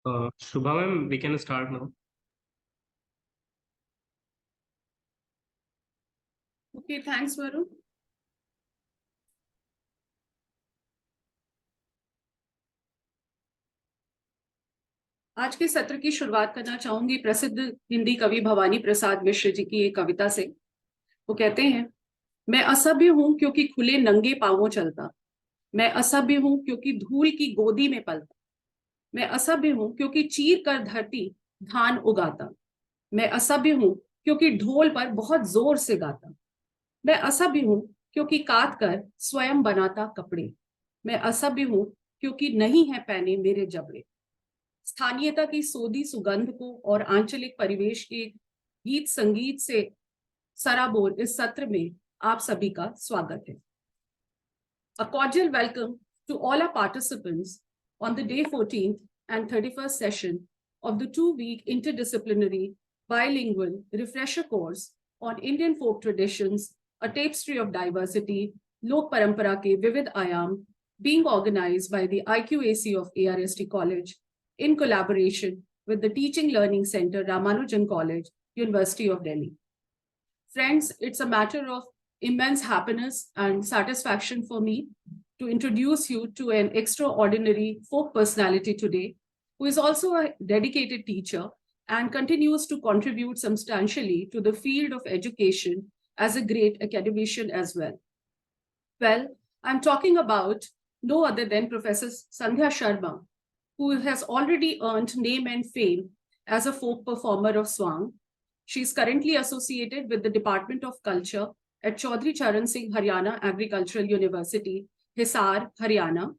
Shubha ma'am, we can start now. Okay, thanks, Varun. आज के सत्र की शुरुआत करना चाहूंगी प्रसिद्ध हिंदी कवि भवानी प्रसाद मिश्र जी की एक कविता से। वो कहते हैं, मैं असभ्य हूं क्योंकि खुले नंगे पांवों चलता। मैं असभ्य हूं क्योंकि धूल की गोदी में पलता। मैं असभ्य हूं क्योंकि चीर कर धरती धान उगाता। मैं असभ्य हूं क्योंकि ढोल पर बहुत जोर से गाता। मैं असभ्य हूं क्योंकि काट कर स्वयं बनाता कपड़े। मैं असभ्य हूं क्योंकि नहीं है पहने मेरे जबड़े। स्थानीयता की सोदी सुगंध को और आंचलिक परिवेश के गीत संगीत से सराबोर इस सत्र में आप सभी का स्वागत है। A cordial welcome to all our participants on the day 14th and 31st session of the 2-week interdisciplinary bilingual refresher course on Indian folk traditions, a tapestry of diversity, Lok Parampara ke Vivid Ayam, being organized by the IQAC of ARST College in collaboration with the Teaching Learning Center, Ramanujan College, University of Delhi. Friends, it's a matter of immense happiness and satisfaction for me to introduce you to an extraordinary folk personality today, who is also a dedicated teacher and continues to contribute substantially to the field of education as a great academician as well. Well, I'm talking about no other than Professor Sandhya Sharma, who has already earned name and fame as a folk performer of Swang. She is currently associated with the Department of Culture at Chaudhry Charan Singh Haryana Agricultural University, Hisar, Haryana.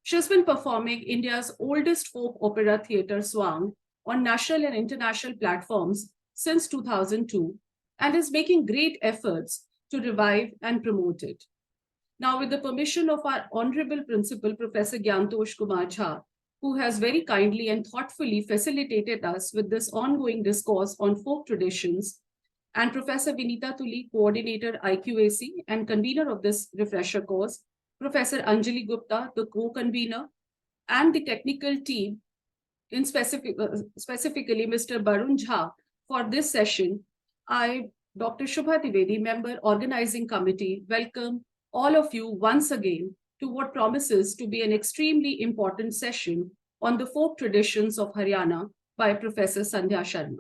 She has been performing India's oldest folk opera theatre, Swang, on national and international platforms since 2002 and is making great efforts to revive and promote it. Now, with the permission of our Honorable Principal, Professor Gyantosh Kumar Jha, who has very kindly and thoughtfully facilitated us with this ongoing discourse on folk traditions, and Professor Vinita Tuli, Coordinator IQAC and convener of this refresher course, Professor Anjali Gupta, the co-convener, and the technical team, specifically Mr. Barun Jha, for this session, I, Dr. Shubha Trivedi, member organizing committee, welcome all of you once again to what promises to be an extremely important session on the folk traditions of Haryana by Professor Sandhya Sharma.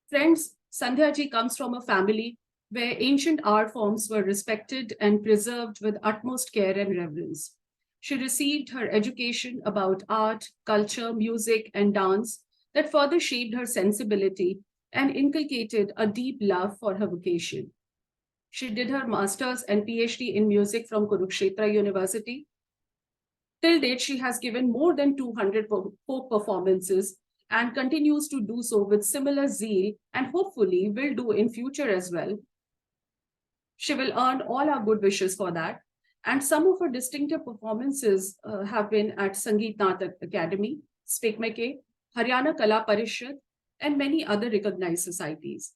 Friends, Sandhya ji comes from a family where ancient art forms were respected and preserved with utmost care and reverence. She received her education about art, culture, music, and dance that further shaped her sensibility and inculcated a deep love for her vocation. She did her master's and PhD in music from Kurukshetra University. Till date, she has given more than 200 folk performances and continues to do so with similar zeal and hopefully will do in future as well. She will earn all our good wishes for that. And some of her distinctive performances have been at Sangeet Natak Academy, Spikmeke, Haryana Kala Parishad, and many other recognized societies.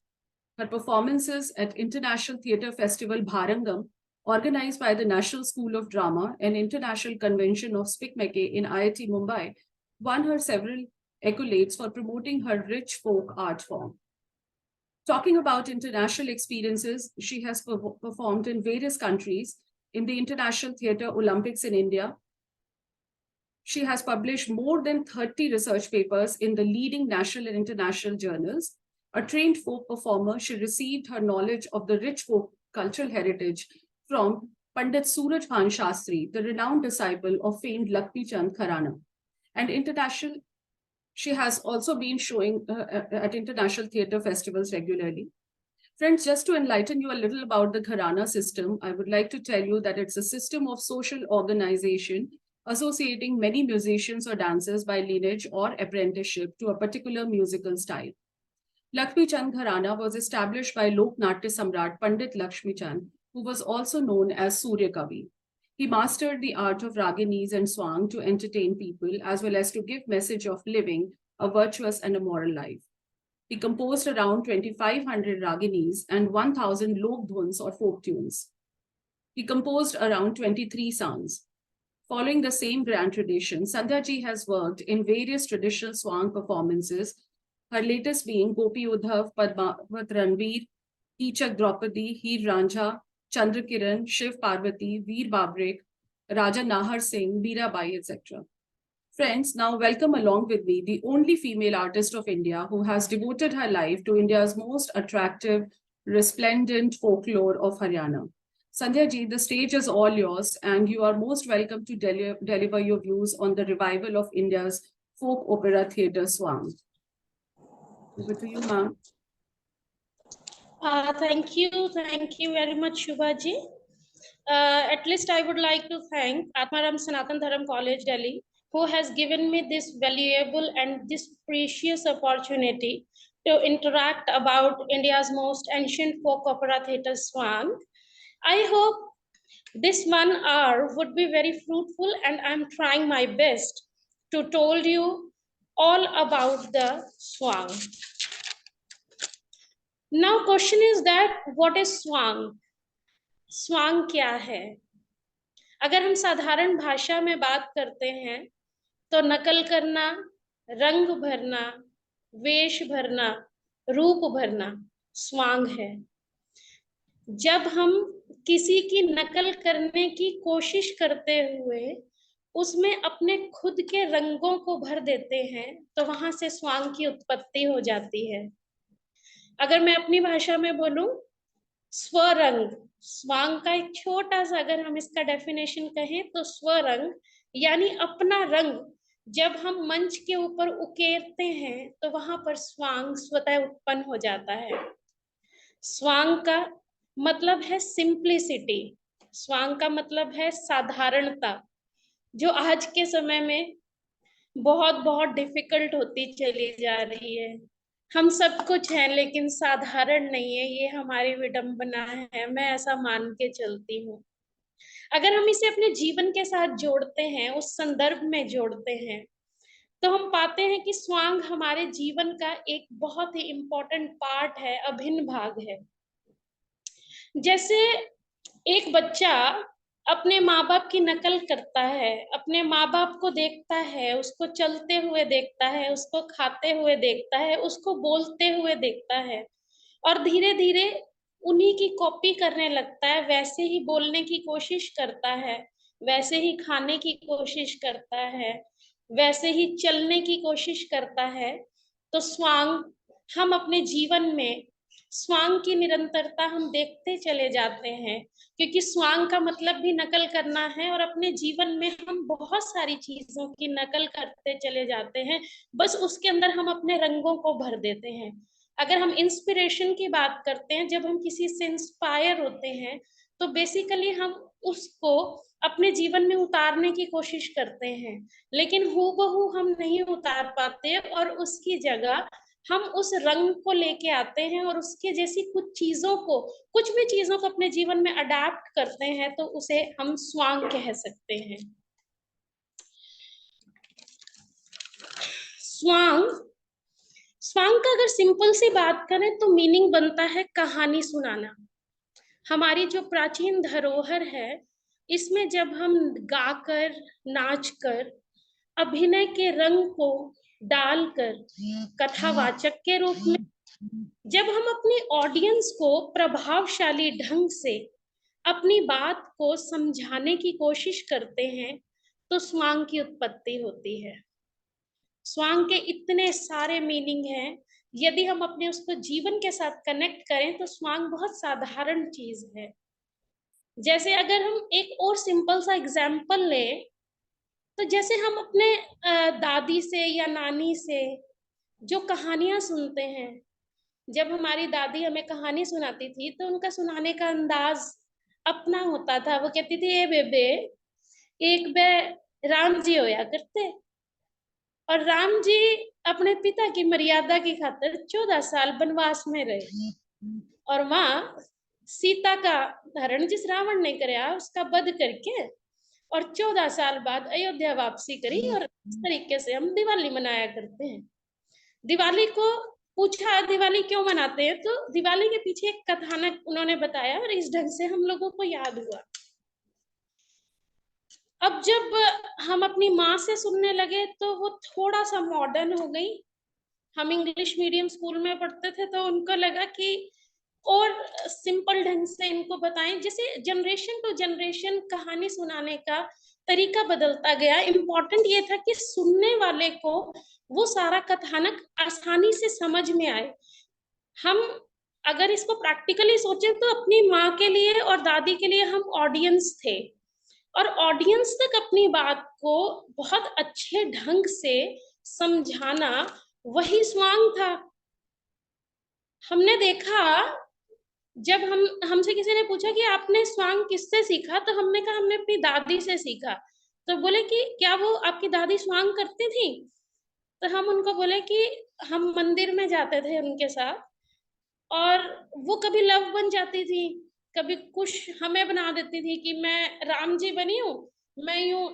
Her performances at International Theatre Festival Bharangam, organized by the National School of Drama and International Convention of Spikmeke in IIT Mumbai, won her several accolades for promoting her rich folk art form. Talking about international experiences, she has performed in various countries in the International Theatre Olympics in India. She has published more than 30 research papers in the leading national and international journals. A trained folk performer, she received her knowledge of the rich folk cultural heritage from Pandit Suraj Bhan Shastri, the renowned disciple of famed Lakshmi Chand Kharana. And international, she has also been showing at international theatre festivals regularly. Friends, just to enlighten you a little about the Gharana system, I would like to tell you that it's a system of social organization associating many musicians or dancers by lineage or apprenticeship to a particular musical style. Lakshmi Chand Gharana was established by Lok Natya Samrat Pandit Lakshmi Chand, who was also known as Surya Kavi. He mastered the art of raginis and swang to entertain people as well as to give message of living a virtuous and a moral life. He composed around 2,500 raginis and 1,000 lok dhuns or folk tunes. He composed around 23 songs. Following the same grand tradition, Sandhya ji has worked in various traditional swang performances, her latest being Gopi Udhav, Padmavat Ranveer, Kichak Draupadi, Heer Ranjha, Chandrakiran, Shiv Parvati, Veer Babrik, Raja Nahar Singh, Mirabai, etc. Friends, now welcome along with me the only female artist of India who has devoted her life to India's most attractive, resplendent folklore of Haryana. Sandhya ji, the stage is all yours, and you are most welcome to deliver your views on the revival of India's folk opera theatre Swang. Over to you, ma'am. Thank you very much, Shubha ji. At least I would like to thank Atmaram Sanatan Dharam College, Delhi, who has given me this valuable and this precious opportunity to interact about India's most ancient folk opera theatre Swang. I hope this 1 hour would be very fruitful, and I'm trying my best to told you all about the Swang. Now question is that what is Swang? स्वांग क्या है? अगर हम साधारण भाषा में बात करते हैं तो नकल करना, रंग भरना, वेश भरना, रूप भरना स्वांग है। जब हम किसी की नकल करने की कोशिश करते हुए उसमें अपने खुद के रंगों को भर देते हैं तो वहां से स्वांग की उत्पत्ति हो जाती है। अगर मैं अपनी भाषा में बोलूं, स्वरंग, स्वांग का एक छोटा सा अगर हम इसका डेफिनेशन कहें तो स्वरंग यानी अपना रंग जब हम मंच के ऊपर उकेरते हैं तो वहां पर स्वांग स्वतः उत्पन्न हो जाता है। स्वांग का मतलब है सिंप्लिसिटी, स्वांग का मतलब है साधारणता, जो आज के समय में बहुत बहुत डिफिकल्ट होती चली जा रही है। हम सब कुछ हैं लेकिन साधारण नहीं है, ये हमारी विडंबना है, मैं ऐसा मान के चलती हूँ। अगर हम इसे अपने जीवन के साथ जोड़ते हैं, उस संदर्भ में जोड़ते हैं, तो हम पाते हैं कि स्वांग हमारे जीवन का एक बहुत ही इम्पोर्टेंट पार्ट है, अभिन्न भाग है। जैसे एक बच्चा अपने माँ बाप की नकल करता है, अपने माँ बाप को देखता है, उसको चलते हुए देखता है, उसको खाते हुए देखता है, उसको बोलते हुए देखता है और धीरे धीरे उन्हीं की कॉपी करने लगता है, वैसे ही बोलने की कोशिश करता है, वैसे ही खाने की कोशिश करता है, वैसे ही चलने की कोशिश करता है। तो स्वांग हम अपने जीवन में स्वांग की निरंतरता हम देखते चले जाते हैं, क्योंकि स्वांग का मतलब भी नकल करना है और अपने जीवन में हम बहुत सारी चीजों की नकल करते चले जाते हैं, बस उसके अंदर हम अपने रंगों को भर देते हैं। अगर हम इंस्पिरेशन की बात करते हैं, जब हम किसी से इंस्पायर होते हैं तो बेसिकली हम उसको अपने जीवन में उतारने की कोशिश करते हैं, लेकिन हूबहू हम नहीं उतार पाते और उसकी जगह हम उस रंग को लेके आते हैं और उसके जैसी कुछ भी चीजों को अपने जीवन में अडैप्ट करते हैं, तो उसे हम स्वांग कह सकते हैं। स्वांग का अगर सिंपल सी बात करें तो मीनिंग बनता है कहानी सुनाना। हमारी जो प्राचीन धरोहर है, इसमें जब हम गाकर, नाचकर, अभिनय के रंग को डालकर कथावाचक के रूप में जब हम अपनी ऑडियंस को प्रभावशाली ढंग से अपनी बात को समझाने की कोशिश करते हैं तो स्वांग की उत्पत्ति होती है। स्वांग के इतने सारे मीनिंग हैं, यदि हम अपने उसको जीवन के साथ कनेक्ट करें तो स्वांग बहुत साधारण चीज है। जैसे अगर हम एक और सिंपल सा एग्जाम्पल लें, तो जैसे हम अपने दादी से या नानी से जो कहानियां सुनते हैं, जब हमारी दादी हमें कहानी सुनाती थी तो उनका सुनाने का अंदाज अपना होता था। वो कहती थी, ए बेबे, एक बे राम जी होया करते और राम जी अपने पिता की मर्यादा की खातिर 14 साल वनवास में रहे और वहां सीता का हरण जिस रावण ने कराया उसका वध करके और 14 साल बाद अयोध्या वापसी करी। और इस तरीके से हम दिवाली मनाया करते हैं। दिवाली को पूछा दिवाली क्यों मनाते हैं, तो दिवाली के पीछे एक कथानक उन्होंने बताया और इस ढंग से हम लोगों को याद हुआ। अब जब हम अपनी माँ से सुनने लगे तो वो थोड़ा सा मॉडर्न हो गई। हम इंग्लिश मीडियम स्कूल में पढ़ते थे तो उनको लगा कि और सिंपल ढंग से इनको बताएं, जैसे जनरेशन टू जनरेशन कहानी सुनाने का तरीका बदलता गया। इम्पोर्टेंट ये था कि सुनने वाले को वो सारा कथानक आसानी से समझ में आए। हम अगर इसको प्रैक्टिकली सोचें तो अपनी माँ के लिए और दादी के लिए हम ऑडियंस थे, और ऑडियंस तक अपनी बात को बहुत अच्छे ढंग से समझाना वही स्वांग था। हमने देखा, जब हमसे किसी ने पूछा कि आपने स्वांग किससे सीखा, तो हमने कहा हमने अपनी दादी से सीखा। तो बोले कि क्या वो आपकी दादी स्वांग करती थी? तो हम उनको बोले कि हम मंदिर में जाते थे उनके साथ, और वो कभी लव बन जाती थी, कभी कुछ हमें बना देती थी कि मैं राम जी बनी हूँ, मैं यूं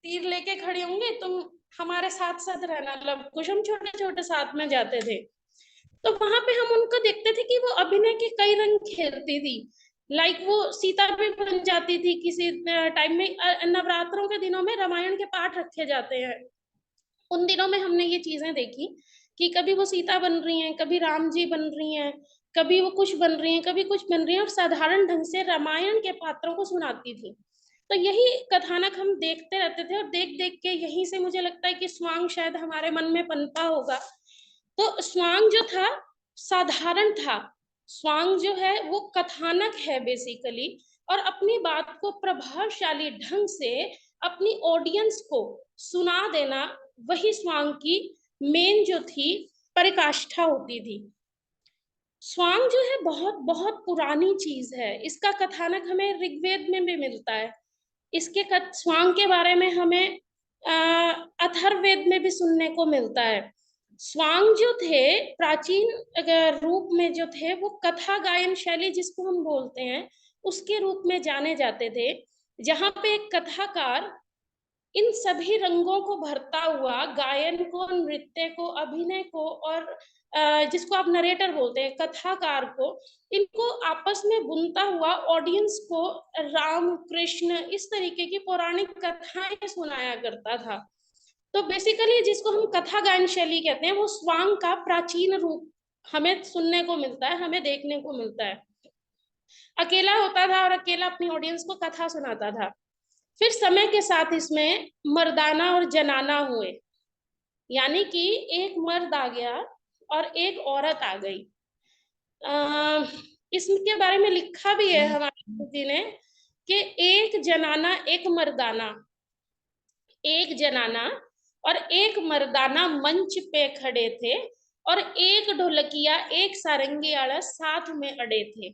तीर लेके खड़ी होंगी, तुम हमारे साथ साथ रहना, लव कुछ। हम छोटे छोटे साथ में जाते थे, तो वहां पे हम उनको देखते थे कि वो अभिनय के कई रंग खेलती थी। लाइक वो सीता भी बन जाती थी किसी टाइम में। नवरात्रों के दिनों में रामायण के पाठ रखे जाते हैं, उन दिनों में हमने ये चीजें देखी कि कभी वो सीता बन रही हैं, कभी राम जी बन रही हैं, कभी वो कुछ बन रही हैं, कभी कुछ बन रही हैं, और साधारण ढंग से रामायण के पात्रों को सुनाती थी। तो यही कथानक हम देखते रहते थे, और देख देख के यहीं से मुझे लगता है कि स्वांग शायद हमारे मन में पनपा होगा। तो स्वांग जो था साधारण था। स्वांग जो है वो कथानक है बेसिकली, और अपनी बात को प्रभावशाली ढंग से अपनी ऑडियंस को सुना देना, वही स्वांग की मेन जो थी परिकाष्ठा होती थी। स्वांग जो है बहुत बहुत पुरानी चीज है। इसका कथानक हमें ऋग्वेद में भी मिलता है। इसके स्वांग के बारे में हमें अथर्ववेद में भी सुनने को मिलता है। स्वांग जो थे प्राचीन रूप में जो थे, वो कथा गायन शैली जिसको हम बोलते हैं उसके रूप में जाने जाते थे, जहां पे एक कथाकार इन सभी रंगों को भरता हुआ गायन को, नृत्य को, अभिनय को, और जिसको आप नरेटर बोलते हैं कथाकार को, इनको आपस में बुनता हुआ ऑडियंस को राम कृष्ण इस तरीके की पौराणिक कथाएं सुनाया करता था। तो बेसिकली जिसको हम कथा गायन शैली कहते हैं, वो स्वांग का प्राचीन रूप हमें सुनने को मिलता है, हमें देखने को मिलता है। अकेला होता था और अकेला अपनी ऑडियंस को कथा सुनाता था। फिर समय के साथ इसमें मर्दाना और जनाना हुए, यानी कि एक मर्द आ गया और एक औरत आ गई। इसके बारे में लिखा भी है हमारे किसी ने कि एक जनाना एक मर्दाना, एक जनाना और एक मर्दाना मंच पे खड़े थे, और एक ढोलकिया एक सारंगी आड़ा साथ में अड़े थे।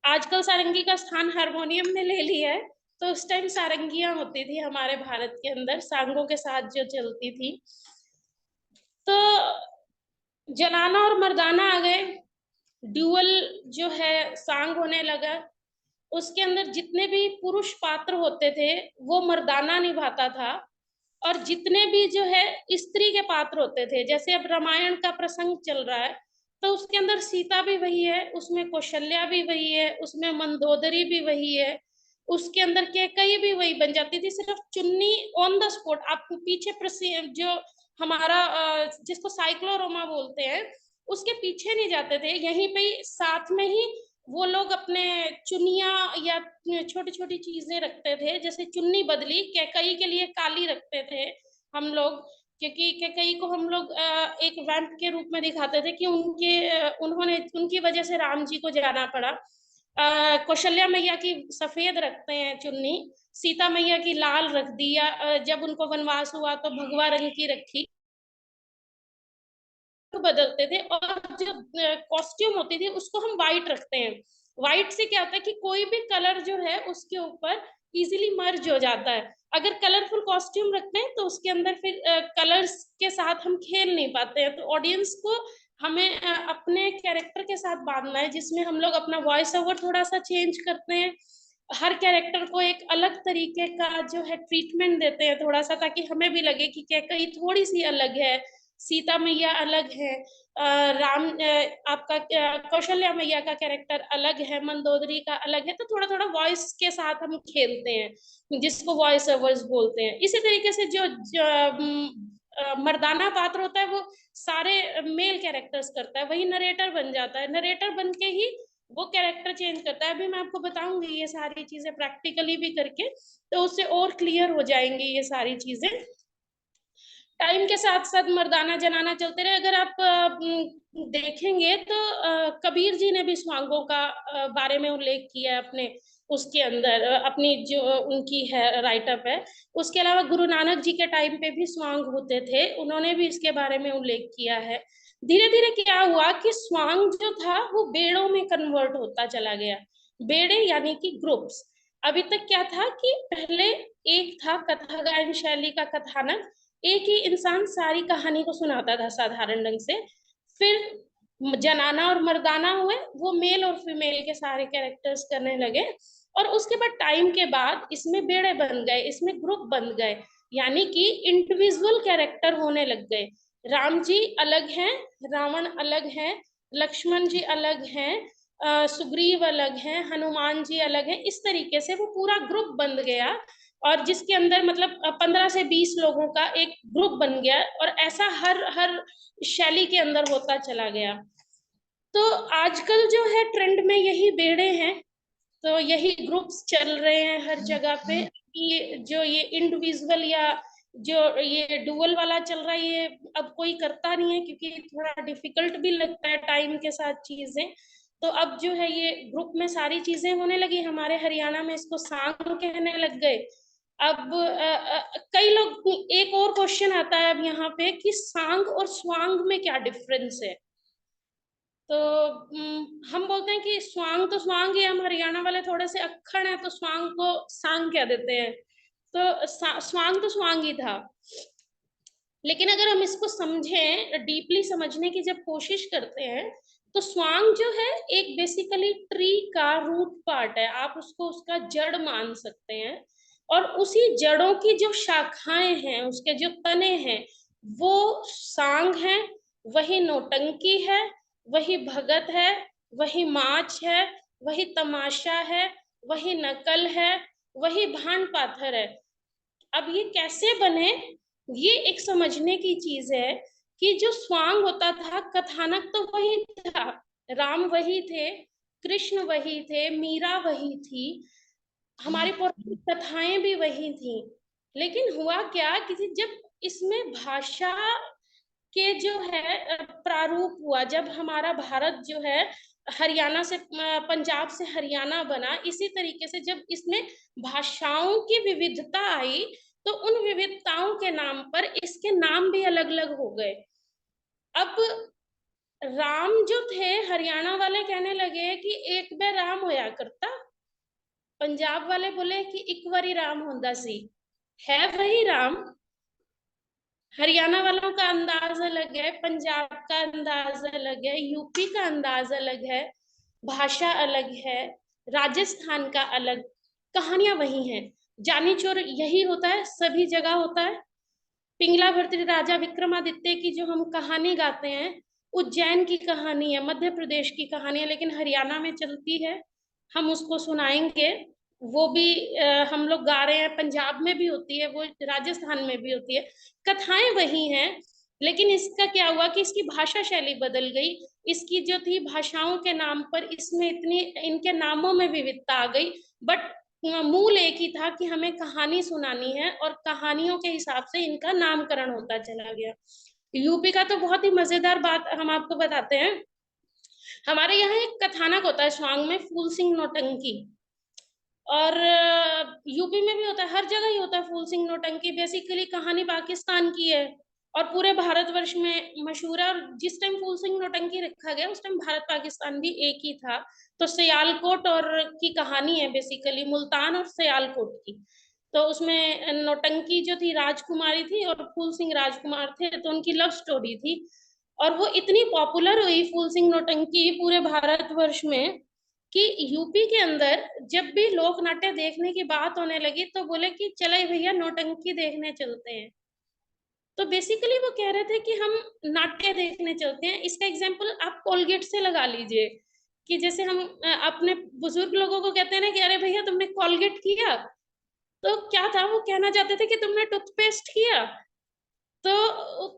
आजकल सारंगी का स्थान हारमोनियम ने ले लिया है, तो उस टाइम सारंगियां होती थी हमारे भारत के अंदर, सांगों के साथ जो चलती थी। तो जनाना और मर्दाना आ गए, ड्यूअल जो है सांग होने लगा। उसके अंदर जितने भी पुरुष पात्र होते थे वो मर्दाना निभाता था, और जितने भी जो है स्त्री के पात्र होते थे, जैसे अब रामायण का प्रसंग चल रहा है तो उसके अंदर सीता भी वही है, उसमें कौशल्या भी वही है, उसमें मंदोदरी भी वही है, उसके अंदर कैकेयी भी वही बन जाती थी। सिर्फ चुन्नी ऑन द स्पॉट आपको पीछे जो हमारा जिसको साइक्लोरोमा बोलते हैं उसके पीछे नहीं जाते थे, यहीं पे साथ में ही वो लोग अपने चुनिया या छोटी छोटी चीजें रखते थे। जैसे चुन्नी बदली कैकेयी के लिए काली रखते थे हम लोग, क्योंकि कैकेयी को हम लोग एक वैम्प के रूप में दिखाते थे कि उन्होंने उनकी वजह से राम जी को जाना पड़ा। कौशल्या मैया की सफेद रखते हैं चुन्नी, सीता मैया की लाल रख दी, या जब उनको वनवास हुआ तो भगवा रंग की रखी, बदलते थे। और जो कॉस्ट्यूम होती थी उसको हम व्हाइट रखते हैं। व्हाइट से क्या होता है कि कोई भी कलर जो है उसके ऊपर इजीली मर्ज हो जाता है। अगर कलरफुल कॉस्ट्यूम रखते हैं तो उसके अंदर फिर कलर्स के साथ हम खेल नहीं पाते हैं। तो ऑडियंस को हमें अपने कैरेक्टर के साथ बांधना है, जिसमें हम लोग अपना वॉइस ओवर थोड़ा सा चेंज करते हैं, हर कैरेक्टर को एक अलग तरीके का जो है ट्रीटमेंट देते हैं थोड़ा सा, ताकि हमें भी लगे कि कैकेयी थोड़ी सी अलग है, सीता मैया अलग है, आपका कौशल्या मैया का कैरेक्टर अलग है, मंदोदरी का अलग है। तो थोड़ा थोड़ा वॉइस के साथ हम खेलते हैं, जिसको वॉइस ओवर्स बोलते हैं। इसी तरीके से मर्दाना पात्र होता है वो सारे मेल कैरेक्टर्स करता है, वही नरेटर बन जाता है, नरेटर बन के ही वो कैरेक्टर चेंज करता है। अभी मैं आपको बताऊंगी ये सारी चीजें प्रैक्टिकली भी करके, तो उससे और क्लियर हो जाएंगी ये सारी चीजें। टाइम के साथ साथ मर्दाना जनाना चलते रहे। अगर आप देखेंगे तो कबीर जी ने भी स्वांगों का बारे में उल्लेख किया है अपने उसके अंदर, अपनी जो उनकी है राइटअप है। उसके अलावा गुरु नानक जी के टाइम पे भी स्वांग होते थे, उन्होंने भी इसके बारे में उल्लेख किया है। धीरे धीरे क्या हुआ कि स्वांग जो था वो बेड़ों में कन्वर्ट होता चला गया। बेड़े यानी कि ग्रुप्स। अभी तक क्या था कि पहले एक था कथा गायन शैली का कथानक, एक ही इंसान सारी कहानी को सुनाता था साधारण ढंग से। फिर जनाना और मर्दाना हुए, वो मेल और फीमेल के सारे कैरेक्टर्स करने लगे। और उसके बाद टाइम के बाद इसमें बेड़े बन गए, इसमें ग्रुप बन गए, यानी कि इंडिविजुअल कैरेक्टर होने लग गए। राम जी अलग हैं, रावण अलग हैं, लक्ष्मण जी अलग हैं, सुग्रीव अलग हैं, हनुमान जी अलग हैं। इस तरीके से वो पूरा ग्रुप बन गया, और जिसके अंदर मतलब 15 से 20 लोगों का एक ग्रुप बन गया, और ऐसा हर हर शैली के अंदर होता चला गया। तो आजकल जो है ट्रेंड में यही बेड़े हैं, तो यही ग्रुप्स चल रहे हैं हर जगह पे। ये जो ये इंडिविजुअल या जो ये डुअल वाला चल रहा है, ये अब कोई करता नहीं है, क्योंकि थोड़ा डिफिकल्ट भी लगता है टाइम के साथ चीजें। तो अब जो है ये ग्रुप में सारी चीजें होने लगी। हमारे हरियाणा में इसको सांग कहने लग गए। अब कई लोग, एक और क्वेश्चन आता है अब यहाँ पे कि सांग और स्वांग में क्या डिफरेंस है। तो हम बोलते हैं कि स्वांग तो स्वांग ही, हम हरियाणा वाले थोड़े से अक्खड़ हैं तो स्वांग को सांग कह देते हैं। तो स्वांग तो स्वांग ही था। लेकिन अगर हम इसको समझें, डीपली समझने की जब कोशिश करते हैं, तो स्वांग जो है एक बेसिकली ट्री का रूट पार्ट है, आप उसको उसका जड़ मान सकते हैं। और उसी जड़ों की जो शाखाएं हैं, उसके जो तने हैं, वो सांग है, वही नौटंकी है, वही भगत है, वही माच है, वही तमाशा है, वही नकल है, वही भांड पाथर है। अब ये कैसे बने, ये एक समझने की चीज है कि जो स्वांग होता था, कथानक तो वही था, राम वही थे, कृष्ण वही थे, मीरा वही थी, हमारी पौराणिक कथाएं भी वही थी। लेकिन हुआ क्या कि जब इसमें भाषा के जो है प्रारूप हुआ, जब हमारा भारत जो है हरियाणा से पंजाब से हरियाणा बना, इसी तरीके से जब इसमें भाषाओं की विविधता आई, तो उन विविधताओं के नाम पर इसके नाम भी अलग अलग हो गए। अब राम जो थे, हरियाणा वाले कहने लगे कि एक बार राम होया करता, पंजाब वाले बोले कि एक बारी राम होंदा सी। है वही राम। हरियाणा वालों का अंदाज अलग है, पंजाब का अंदाज अलग है, यूपी का अंदाज अलग है, भाषा अलग है, राजस्थान का अलग। कहानियां वही हैं। जानी चोर यही होता है, सभी जगह होता है। पिंगला भर्तृ राजा विक्रमादित्य की जो हम कहानी गाते हैं, उज्जैन की कहानी है, मध्य प्रदेश की कहानी है, लेकिन हरियाणा में चलती है, हम उसको सुनाएंगे। वो भी हम लोग गा रहे हैं, पंजाब में भी होती है वो, राजस्थान में भी होती है। कथाएं वही हैं, लेकिन इसका क्या हुआ कि इसकी भाषा शैली बदल गई। इसकी जो थी भाषाओं के नाम पर, इसमें इतनी इनके नामों में विविधता आ गई। बट मूल एक ही था कि हमें कहानी सुनानी है, और कहानियों के हिसाब से इनका नामकरण होता चला गया। यूपी का तो बहुत ही मजेदार बात हम आपको बताते हैं। हमारे यहाँ एक कथानक होता है स्वांग में, फूल सिंह नौटंकी। और यूपी में भी होता है, हर जगह ही होता है फूल सिंह नौटंकी। बेसिकली कहानी पाकिस्तान की है और पूरे भारतवर्ष में मशहूर है। और जिस टाइम फूल सिंह नौटंकी रखा गया, उस टाइम भारत पाकिस्तान भी एक ही था। तो सियालकोट और की कहानी है बेसिकली, मुल्तान और सियालकोट की। तो उसमें नौटंकी जो थी राजकुमारी थी, और फूल सिंह राजकुमार थे, तो उनकी लव स्टोरी थी। और वो इतनी पॉपुलर हुई फूल सिंह नौटंकी पूरे भारतवर्ष में, कि यूपी के अंदर जब भी लोक नाट्य देखने की बात होने लगी, तो बोले कि चले भैया नौटंकी देखने चलते हैं। तो बेसिकली वो कह रहे थे कि हम नाट्य देखने चलते हैं। इसका एग्जाम्पल आप कोलगेट से लगा लीजिए, कि जैसे हम अपने बुजुर्ग लोगों को कहते हैं ना कि अरे भैया तुमने कोलगेट किया, तो क्या था, वो कहना चाहते थे कि तुमने टूथपेस्ट किया। तो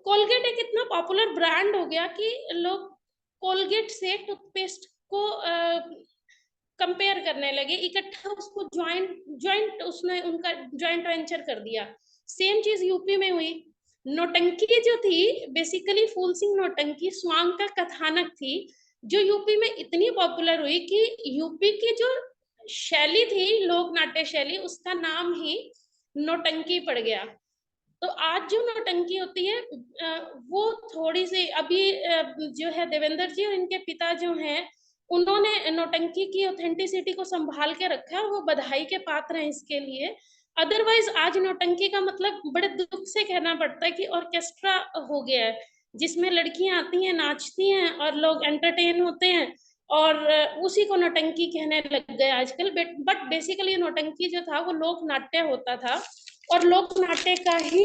कोलगेट एक इतना पॉपुलर ब्रांड हो गया कि लोग कोलगेट से टूथपेस्ट को कंपेयर करने लगे, इकट्ठा उसको ज्वाइंट ज्वाइंट उसने उनका ज्वाइंट वेंचर कर दिया। सेम चीज यूपी में हुई। नौटंकी जो थी, बेसिकली फूल सिंह नौटंकी स्वांग का कथानक थी, जो यूपी में इतनी पॉपुलर हुई कि यूपी की जो शैली थी, लोक नाट्य शैली, उसका नाम ही नौटंकी पड़ गया। तो आज जो नौटंकी होती है वो थोड़ी सी अभी जो है देवेंद्र जी और इनके पिता जो हैं, उन्होंने नौटंकी की ऑथेंटिसिटी को संभाल के रखा है, वो बधाई के पात्र हैं इसके लिए। अदरवाइज आज नौटंकी का मतलब बड़े दुख से कहना पड़ता है कि ऑर्केस्ट्रा हो गया है, जिसमें लड़कियां आती हैं, नाचती हैं और लोग एंटरटेन होते हैं, और उसी को नौटंकी कहने लग गए आजकल। बट बेसिकली नौटंकी जो था वो लोक नाट्य होता था, और लोक नाट्य का ही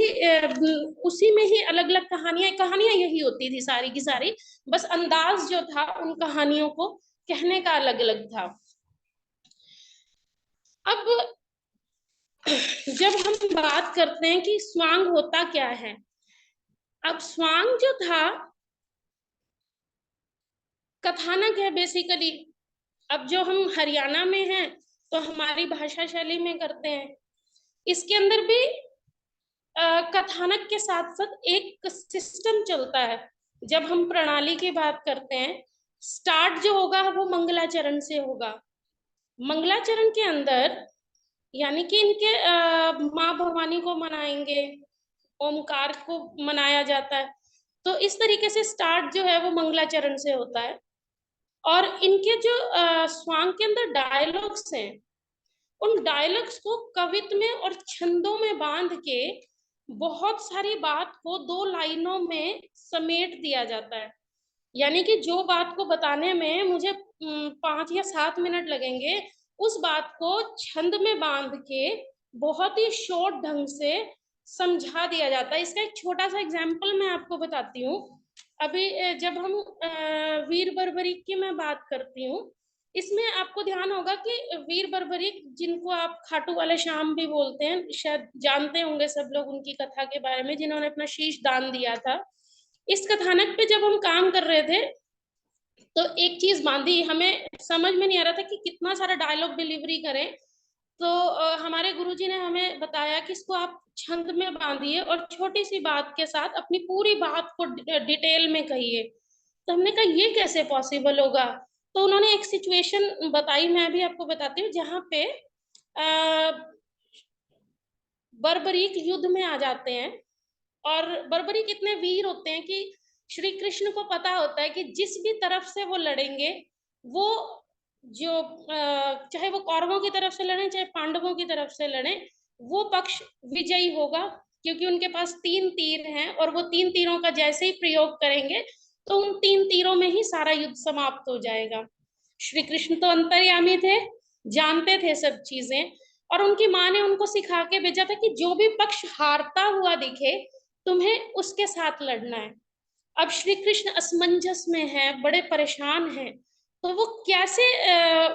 उसी में ही अलग अलग कहानियां यही होती थी सारी की सारी, बस अंदाज जो था उन कहानियों को कहने का अलग अलग था। अब जब हम बात करते हैं कि स्वांग होता क्या है, अब स्वांग जो था कथानक है बेसिकली। अब जो हम हरियाणा में हैं तो हमारी भाषा शैली में करते हैं, इसके अंदर भी कथानक के साथ साथ एक सिस्टम चलता है। जब हम प्रणाली की बात करते हैं, स्टार्ट जो होगा वो मंगलाचरण से होगा। मंगलाचरण के अंदर यानी कि इनके माँ भवानी को मनाएंगे, ओमकार को मनाया जाता है, तो इस तरीके से स्टार्ट जो है वो मंगलाचरण से होता है। और इनके जो स्वांग के अंदर डायलॉग्स हैं, उन डायलॉग्स को कवित्व में और छंदों में बांध के बहुत सारी बात को 2 लाइनों में समेट दिया जाता है। यानी कि जो बात को बताने में मुझे 5 या 7 मिनट लगेंगे, उस बात को छंद में बांध के बहुत ही शॉर्ट ढंग से समझा दिया जाता है। इसका एक छोटा सा एग्जाम्पल मैं आपको बताती हूँ। अभी जब हम वीर बर्बरीक की मैं बात करती हूँ, इसमें आपको ध्यान होगा कि वीर बर्बरीक, जिनको आप खाटू वाले श्याम भी बोलते हैं, शायद जानते होंगे सब लोग उनकी कथा के बारे में, जिन्होंने अपना शीश दान दिया था। इस कथानक पे जब हम काम कर रहे थे तो एक चीज बांधी, हमें समझ में नहीं आ रहा था कि कितना सारा डायलॉग डिलीवरी करें। तो हमारे गुरुजी ने हमें बताया कि इसको आप छंद में बांधिए और छोटी सी बात के साथ अपनी पूरी बात को डिटेल में कहिए। तो हमने कहा ये कैसे पॉसिबल होगा। तो उन्होंने एक सिचुएशन बताई, मैं भी आपको बताती हूँ, जहाँ पे बर्बरीक युद्ध में आ जाते हैं, और बर्बरीक इतने वीर होते हैं कि श्री कृष्ण को पता होता है कि जिस भी तरफ से वो लड़ेंगे, वो जो चाहे वो कौरवों की तरफ से लड़े चाहे पांडवों की तरफ से लड़े, वो पक्ष विजयी होगा, क्योंकि उनके पास 3 तीर हैं, और वो 3 तीरों का जैसे ही प्रयोग करेंगे तो उन 3 तीरों में ही सारा युद्ध समाप्त हो जाएगा। श्री कृष्ण तो अंतर्यामी थे, जानते थे सब चीजें, और उनकी माँ ने उनको सिखा के भेजा था कि जो भी पक्ष हारता हुआ दिखे तुम्हें उसके साथ लड़ना है। अब श्री कृष्ण असमंजस में है, बड़े परेशान हैं, तो वो कैसे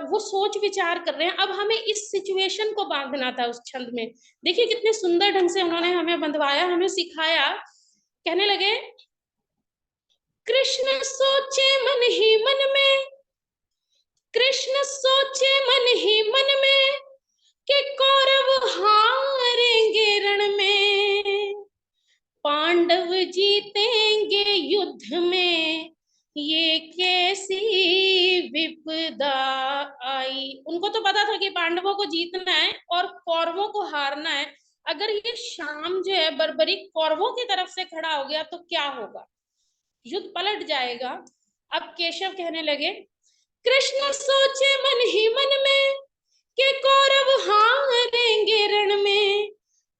वो सोच विचार कर रहे हैं। अब हमें इस सिचुएशन को बांधना था उस छंद में। देखिए कितने सुंदर ढंग से उन्होंने हमें बंधवाया, हमें सिखाया। कहने लगे, कृष्ण सोचे मन ही मन में, कृष्ण सोचे मन ही मन में, कि कौरव हारेंगे रण में, पांडव जीतेंगे युद्ध में, ये कैसी विपदा आई। उनको तो पता था कि पांडवों को जीतना है और कौरवों को हारना है। अगर ये शाम जो है बर्बरीक कौरवों की तरफ से खड़ा हो गया तो क्या होगा, युद्ध पलट जाएगा। अब केशव कहने लगे, कृष्ण सोचे मन ही मन में, कि कौरव हारेंगे रण में,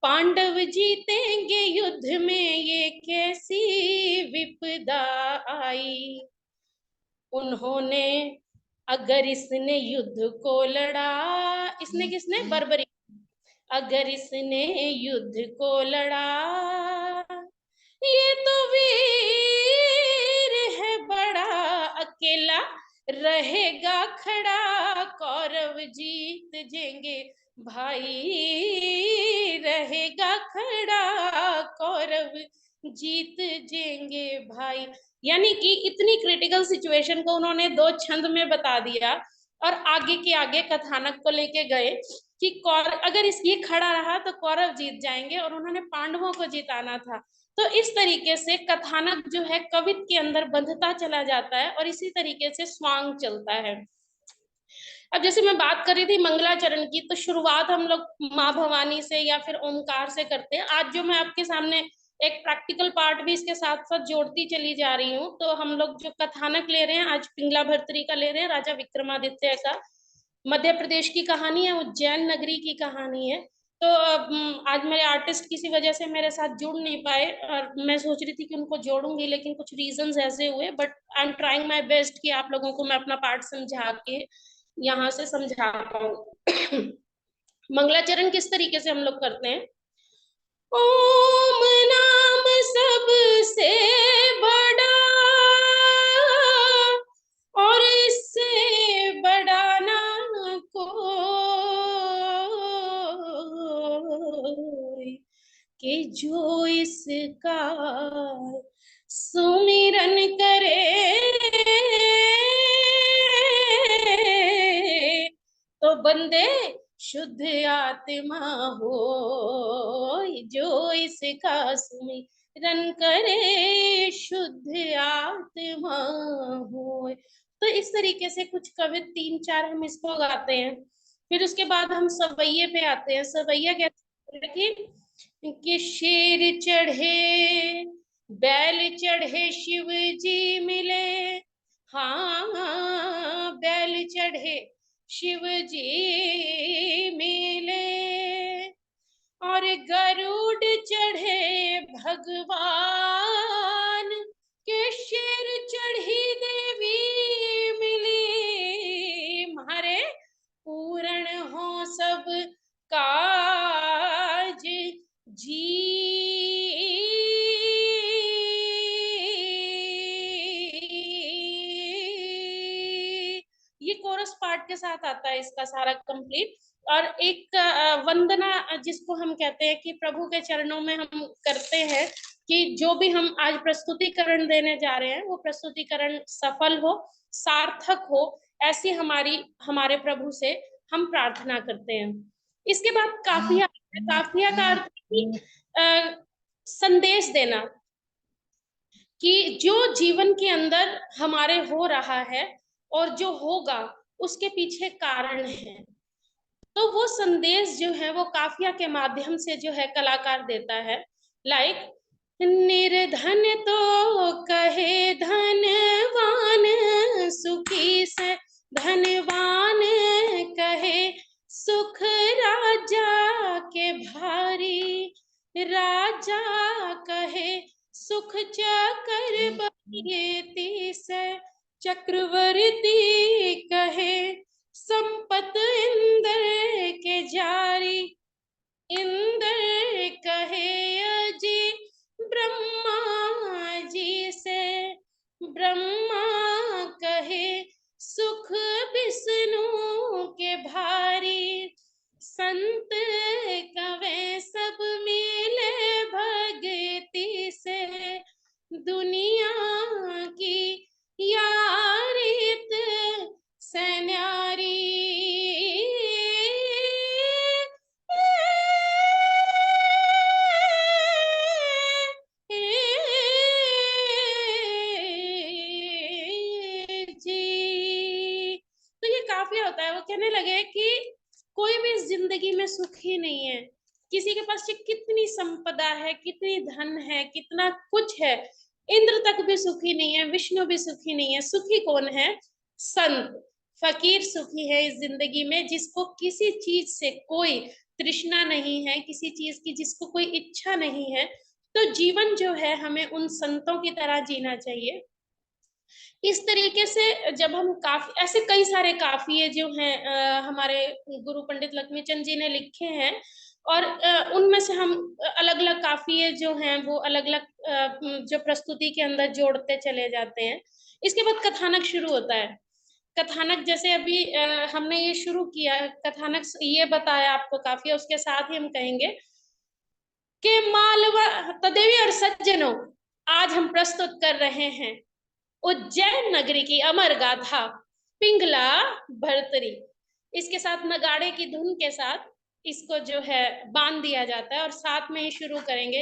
पांडव जीतेंगे युद्ध में, ये कैसी विपदा आई। उन्होंने अगर इसने युद्ध को लड़ा, इसने किसने, बर्बरीक, अगर इसने युद्ध को लड़ा ये तो वीर है बड़ा, अकेला रहेगा खड़ा, कौरव जीत जाएंगे भाई, रहेगा खड़ा, कौरव जीत जाएंगे भाई। यानी कि इतनी क्रिटिकल सिचुएशन को उन्होंने 2 छंद में बता दिया और आगे के आगे कथानक को लेके गए कि अगर ये खड़ा रहा तो कौरव जीत जाएंगे, और उन्होंने पांडवों को जिताना था। तो इस तरीके से कथानक जो है कवित के अंदर बंधता चला जाता है और इसी तरीके से स्वांग चलता है। अब जैसे मैं बात कर रही थी मंगलाचरण की, तो शुरुआत हम लोग माँ भवानी से या फिर ओमकार से करते हैं। आज जो मैं आपके सामने एक प्रैक्टिकल पार्ट भी इसके साथ साथ जोड़ती चली जा रही हूँ, तो हम लोग जो कथानक ले रहे हैं आज पिंगला भर्तरी का ले रहे हैं, राजा विक्रमादित्य का, मध्य प्रदेश की कहानी है, उज्जैन नगरी की कहानी है। तो आज मेरे आर्टिस्ट किसी वजह से मेरे साथ जुड़ नहीं पाए, और मैं सोच रही थी कि उनको जोड़ूंगी, लेकिन कुछ रीजंस ऐसे हुए, but I am trying my best कि आप लोगों को मैं अपना पार्ट समझा के यहाँ से समझा पाऊं। मंगलाचरण किस तरीके से हम लोग करते हैं? ओम नाम सबसे बड़ा, और इससे बड़ा ना कोई, कि जो इसका सुमिरन करे तो बंदे शुद्ध आत्मा हो, जो इसका सुमिरन करे शुद्ध आत्मा हो। तो इस तरीके से कुछ कवित 3-4 हम इसको गाते हैं। फिर उसके बाद हम सवैये पे आते हैं। सवैया कहते हैं कि शेर चढ़े बैल चढ़े शिव जी मिले, हाँ बैल चढ़े शिव जी मिले, और गरुड़ चढ़े भगवान के, शेर चढ़ी देवी मिली, मारे पूर्ण हो सब काज जी। ये कोरस पार्ट के साथ आता है इसका सारा कंप्लीट। और एक वंदना जिसको हम कहते हैं कि प्रभु के चरणों में हम करते हैं कि जो भी हम आज प्रस्तुतिकरण देने जा रहे हैं वो प्रस्तुतिकरण सफल हो, सार्थक हो, ऐसी हमारे प्रभु से हम प्रार्थना करते हैं। इसके बाद काफिया। काफिया का अर्थ संदेश देना, कि जो जीवन के अंदर हमारे हो रहा है और जो होगा उसके पीछे कारण है, तो वो संदेश जो है वो काफिया के माध्यम से जो है कलाकार देता है। लाइक निर्धन तो कहे धनवान, सुखी से धनवान कहे, सुख राजा के भारी, राजा कहे सुख चक्रवर्ती से, चक्रवर्ती कहे संपत इंद्र के जारी, इंद्र कहे अजी ब्रह्मा जी से, ब्रह्मा कहे सुख विष्णु के भारी, संत कवे सब मिले भगति से, दुनिया की यारित से न्यारी। जी, तो ये काफी होता है। वो कहने लगे कि कोई भी इस जिंदगी में सुखी नहीं है। किसी के पास कितनी संपदा है, कितनी धन है, कितना कुछ है, इंद्र तक भी सुखी नहीं है, विष्णु भी सुखी नहीं है। सुखी कौन है? संत फकीर सुखी है इस जिंदगी में, जिसको किसी चीज से कोई तृष्णा नहीं है, किसी चीज की जिसको कोई इच्छा नहीं है। तो जीवन जो है हमें उन संतों की तरह जीना चाहिए। इस तरीके से जब हम काफी ऐसे कई सारे काफिये जो हैं हमारे गुरु पंडित लक्ष्मीचंद जी ने लिखे हैं, और उनमें से हम अलग अलग काफिये जो हैं वो अलग अलग जो प्रस्तुति के अंदर जोड़ते चले जाते हैं। इसके बाद कथानक शुरू होता है। कथानक जैसे अभी हमने ये शुरू किया, कथानक ये बताया आपको काफिया, उसके साथ ही हम कहेंगे कि मालवा तदेवी और सज्जनों, आज हम प्रस्तुत कर रहे हैं उज्जैन नगरी की अमर गाथा पिंगला भरतरी। इसके साथ नगाड़े की धुन के साथ इसको जो है बांध दिया जाता है और साथ में ही शुरू करेंगे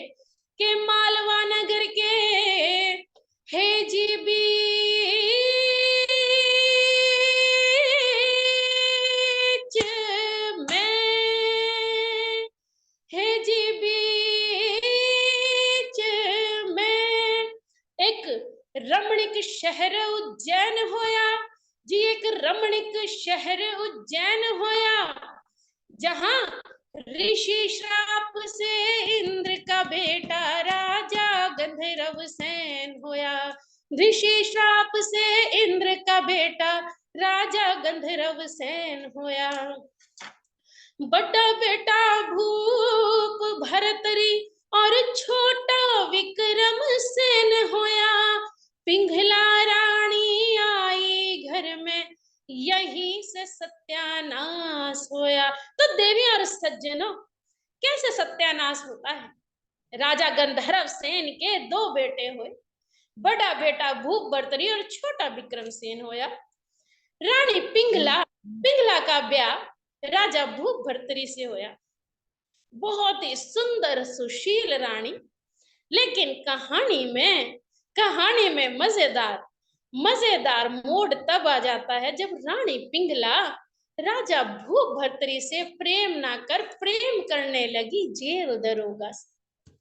कि मालवा नगर के हे जी बीच में, हे जी बीच में एक रमणीक शहर उज्जैन होया जी, एक रमणीक शहर उज्जैन होया, जहां ऋषि श्राप से इंद्र का बेटा राजा गंधर्व सेन होया। ऋषि श्राप से इंद्र का बेटा राजा गंधर्व सेन होया। बड़ा बेटा भूप भरतरी और छोटा विक्रम सेन होया। पिंगला रानी आई घर में, यहीं से सत्यानाश होया। तो देवी और सज्जनों, कैसे सत्यानाश होता है? राजा गंधर्व सेन के दो बेटे हुए, बड़ा बेटा भूप भरतरी और छोटा विक्रम सेन होया। रानी पिंगला का ब्याह राजा भूप भरतरी से होया। बहुत ही सुंदर सुशील रानी। लेकिन कहानी में मजेदार मोड़ तब आ जाता है जब रानी पिंगला राजा भूप भरतरी से प्रेम ना कर प्रेम करने लगी जेल दरोगा से।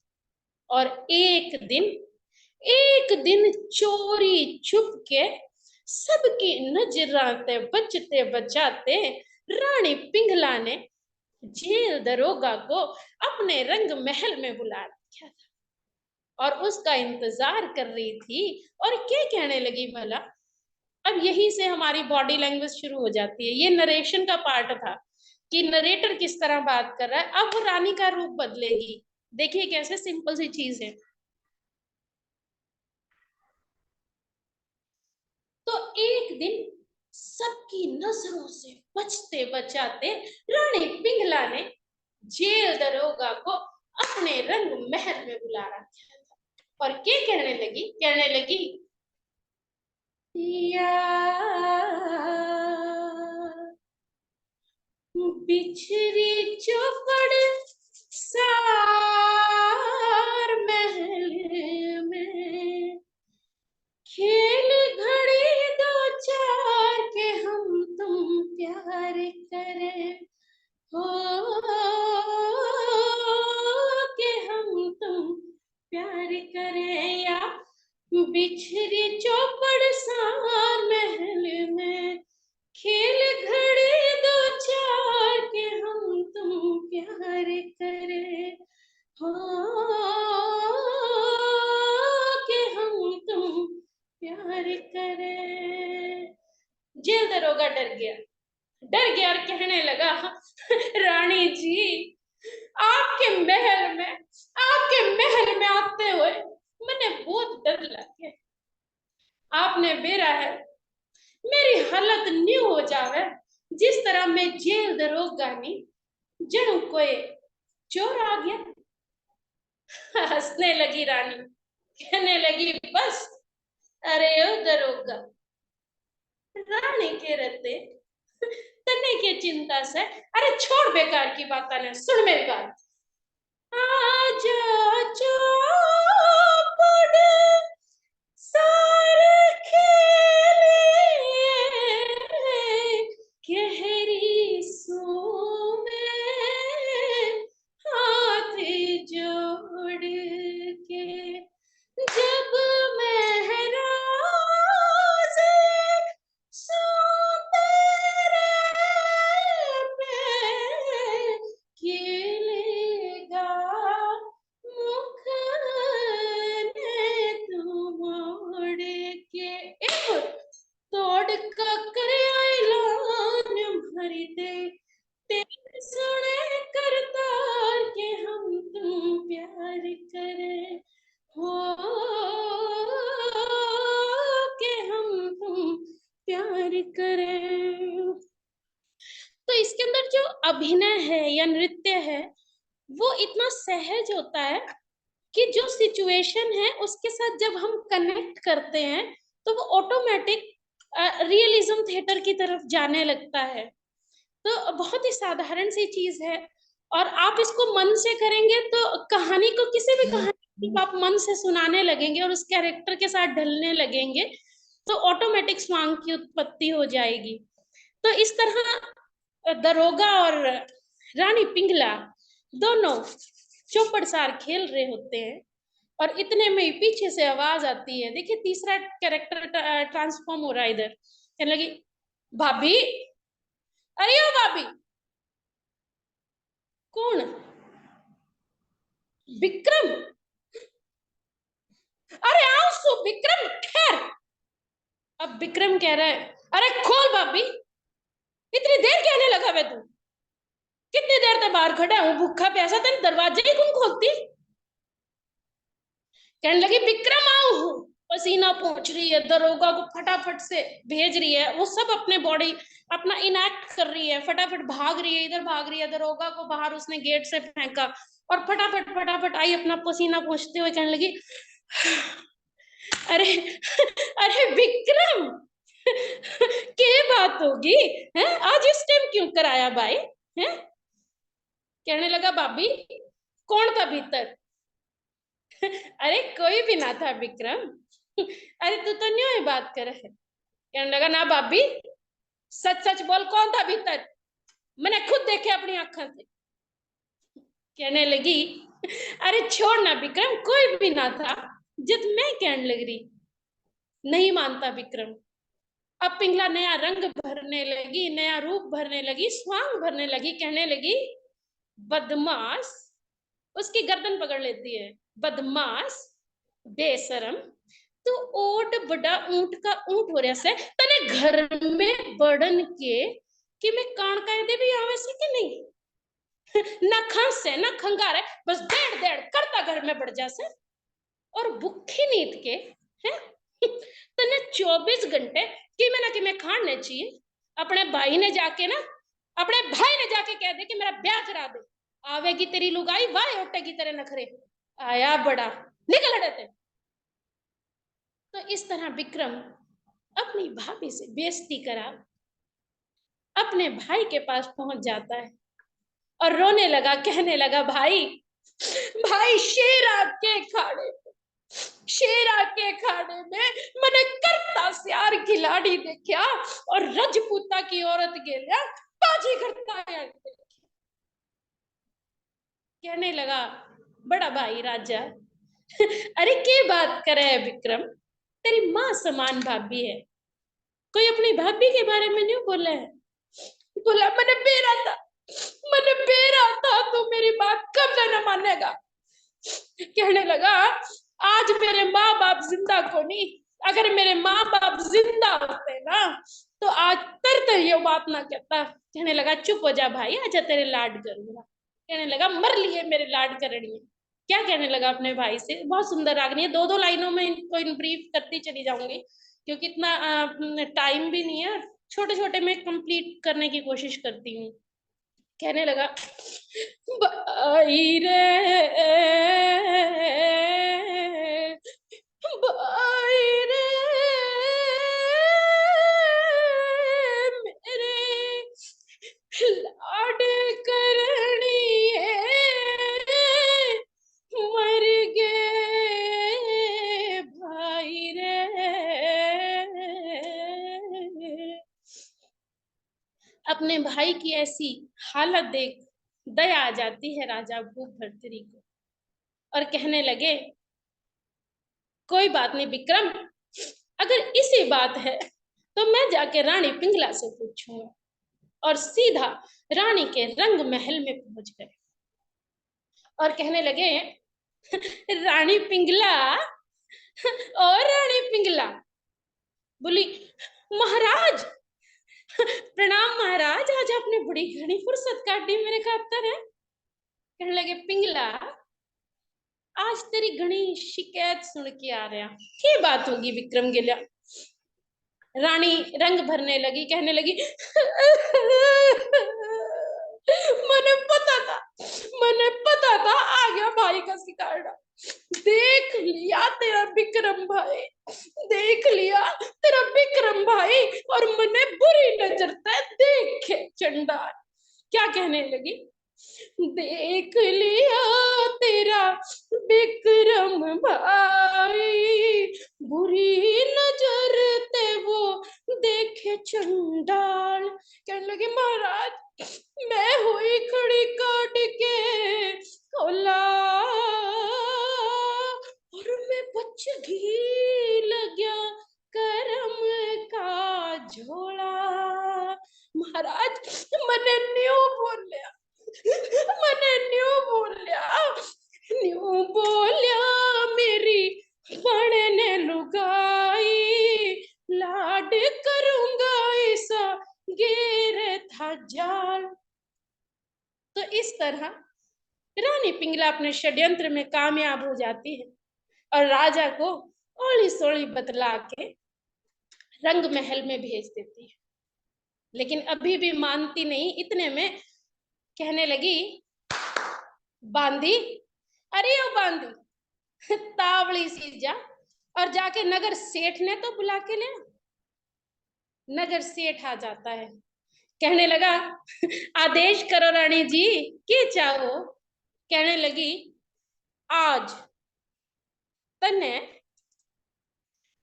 और एक दिन चोरी छुप के सबकी नजराते बचते बचाते रानी पिंगला ने जेल दरोगा को अपने रंग महल में बुला रखा था और उसका इंतजार कर रही थी। और क्या कहने लगी भला? अब यही से हमारी बॉडी लैंग्वेज शुरू हो जाती है। ये नरेशन का पार्ट था कि नरेटर किस तरह बात कर रहा है। अब वो रानी का रूप बदलेगी। देखिए कैसे सिंपल सी चीज है। तो एक दिन सबकी नजरों से बचते बचाते रानी पिंगला ने जेल दरोगा को अपने रंग महल में बुला रखा था और क्या कहने लगी या बिछरी चौपड़ सार महल में, खेल घड़ी दो चार के हम तुम प्यार करें हो, के हम तुम प्यार करें। या बिछरी चौपड़ सार महल में, खेल घड़ी दो चार के हम तुम प्यार करें हो, के हम तुम प्यार करें। जेल दरोगा डर गया और कहने लगा रानी जी, आपके महल में आते हुए मैंने बहुत डर लगे। आपने बेरा है मेरी हालत न्यू हो जावे जिस तरह मैं जेल दरोगा नी जणु कोई चोर आ गया। हंसने लगी रानी, कहने लगी बस, अरे ओ दरोगा, रानी के रहते तने के चिंता से, अरे छोड़ बेकार की बात ने, सुन मेरी बात। आजा चौपड़ सार खेलिए, गहरी सो में हाथ जोड़ के, जब महराज सोते रे पे खेलेगा या नृत्य है वो इतना सहज होता है कि जो सिचुएशन है उसके साथ जब हम कनेक्ट करते हैं तो वो ऑटोमेटिक रियलिज्म थिएटर की तरफ जाने लगता है। तो बहुत ही साधारण सी चीज है और आप इसको मन से करेंगे तो कहानी को, किसी भी कहानी को आप मन से सुनाने लगेंगे और उस कैरेक्टर के साथ ढलने लगेंगे तो ऑटोमेटिक स्वांग की उत्पत्ति हो जाएगी। तो इस तरह दरोगा और रानी पिंगला दोनों चौपड़ सार खेल रहे होते हैं और इतने में ही पीछे से आवाज आती है। देखिए तीसरा कैरेक्टर ट्रांसफॉर्म हो रहा है इधर, कहने लगी भाभी, अरे ओ भाभी। कौन? विक्रम। अरे आओ सो विक्रम, ठहर। अब विक्रम कह रहा है अरे खोल भाभी, इतनी देर कहने लगा वे तू, कितनी देर तक बाहर खड़ा हूं भूखा प्यासा, तेन दरवाजा ही कौन खोलती? कहने लगी विक्रम आओ। पसीना पहुंच रही है, दरोगा को फटाफट से भेज रही है, वो सब अपने बॉडी अपना इनएक्ट कर रही है, फटाफट भाग रही है, इधर भाग रही है, दरोगा को बाहर उसने गेट से फेंका और फटाफट फटाफट आई अपना पसीना पहुंचते हुए कहने लगी अरे अरे विक्रम क्या बात होगी है, आज इस टाइम क्यों कराया भाई है? कहने लगा भाभी कौन था भीतर? अरे कोई भी ना था विक्रम। अरे तू तो न्यू ही बात कर है। कहने लगा ना भाभी सच सच बोल, कौन था भीतर? मैंने खुद देखे अपनी आंखों से। कहने लगी अरे छोड़ ना विक्रम, कोई भी ना था, जब मैं कहने लग रही। नहीं मानता विक्रम। अब पिंगला नया रंग भरने लगी, नया रूप भरने लगी, स्वांग भरने लगी, कहने लगी बदमाश, उसकी गर्दन पकड़ लेती है, बदमाश बेशरम, तू ओट बड़ा ऊंट का ऊंट हो रहा से, तने घर में बड़न के कि मैं कान का दे भी आवे से कि नहीं ना खांस से ना खंगार है, बस देड़ देड़ करता घर में बढ़ जा से और भूखी नींद के हैं तने 24 घंटे कि मैं ना कि मैं खाने चाहिए। अपने भाई ने जाके ना, अपने भाई ने जाके कह दे कि मेरा ब्याह करा दे, आवेगी तेरी लुगाई वाह ओटे की तरह नखरे, आया बड़ा निकल हटे। तो इस तरह विक्रम अपनी भाभी से बेइज्जती करा अपने भाई के पास पहुंच जाता है और रोने लगा, कहने लगा भाई भाई शेर आके खाड़े में, शेर आके खाड़े में मैंने करता सियार खिलाड़ी देखा और रजपूता की औरत गेलिया बाजी करता है। कहने लगा बड़ा भाई राजा अरे क्या बात करे है विक्रम, तेरी माँ समान भाभी है, कोई अपनी भाभी के बारे में नहीं बोला है? बोला मैंने बेरा था, मैंने बेरा था, तो मेरी बात कब ना मानेगा। कहने लगा आज मेरे माँ बाप जिंदा को नहीं, अगर मेरे माँ बाप जिंदा होते ना तो आज तर ये बात ना कहता। कहने लगा चुप हो जा भाई, आजा तेरे लाड करूंगा। कहने लगा मर लिए मेरे लाड करनी। क्या कहने लगा अपने भाई से, बहुत सुंदर रागनी है, दो दो लाइनों में इनको इन ब्रीफ करती चली जाऊंगी क्योंकि इतना टाइम भी नहीं है, छोटे छोटे में कंप्लीट करने की कोशिश करती हूँ। कहने लगा भाई रे भाई रे मेरे लाड करनी मर गए भाई रे। अपने भाई की ऐसी हालत देख दया आ जाती है राजा भूपभर्तृ को और कहने लगे कोई बात नहीं विक्रम, अगर इसी बात है तो मैं जाके रानी पिंगला से पूछूंगा। और सीधा रानी के रंग महल में पहुंच गए और कहने लगे रानी पिंगला और रानी पिंगला। बोली महाराज प्रणाम महाराज, आज आपने बड़ी घनी फुर्सत काटी मेरे खातर है। कहने लगे पिंगला आज तेरी घनी शिकायत सुन के आ रहा, क्या बात होगी विक्रम गिलिया? रानी रंग भरने लगी, कहने लगी मैंने पता मैंने पता था आ गया भाई का सिकाड़ा, देख लिया तेरा विक्रम भाई, देख लिया तेरा विक्रम भाई, और मैंने बुरी नजर से देखे चंडाल। क्या कहने लगी, देख लिया तेरा विक्रम भाई, बुरी नजर ते वो देखे चंडाल। कहने लगे महाराज मैं हुई खड़ी काट के होला, और मैं बच घी लग्या करम का झोला। महाराज मैंने न्यू बोलिया, मैंने न्यू बोलिया मेरी पढ़ने लुगाई, लाड करूंगा ऐसा गिरे था जाल। तो इस तरह रानी पिंगला अपने षड्यंत्र में कामयाब हो जाती है और राजा को ओली सोली बतला के रंग महल में भेज देती है, लेकिन अभी भी मानती नहीं। इतने में कहने लगी बांदी, अरे ओ बांदी तावड़ी सी जा और जाके नगर सेठ ने तो बुला के ले। नगर सेठ आ जाता है, कहने लगा आदेश करो रानी जी, क्या चाहो। कहने लगी आज तने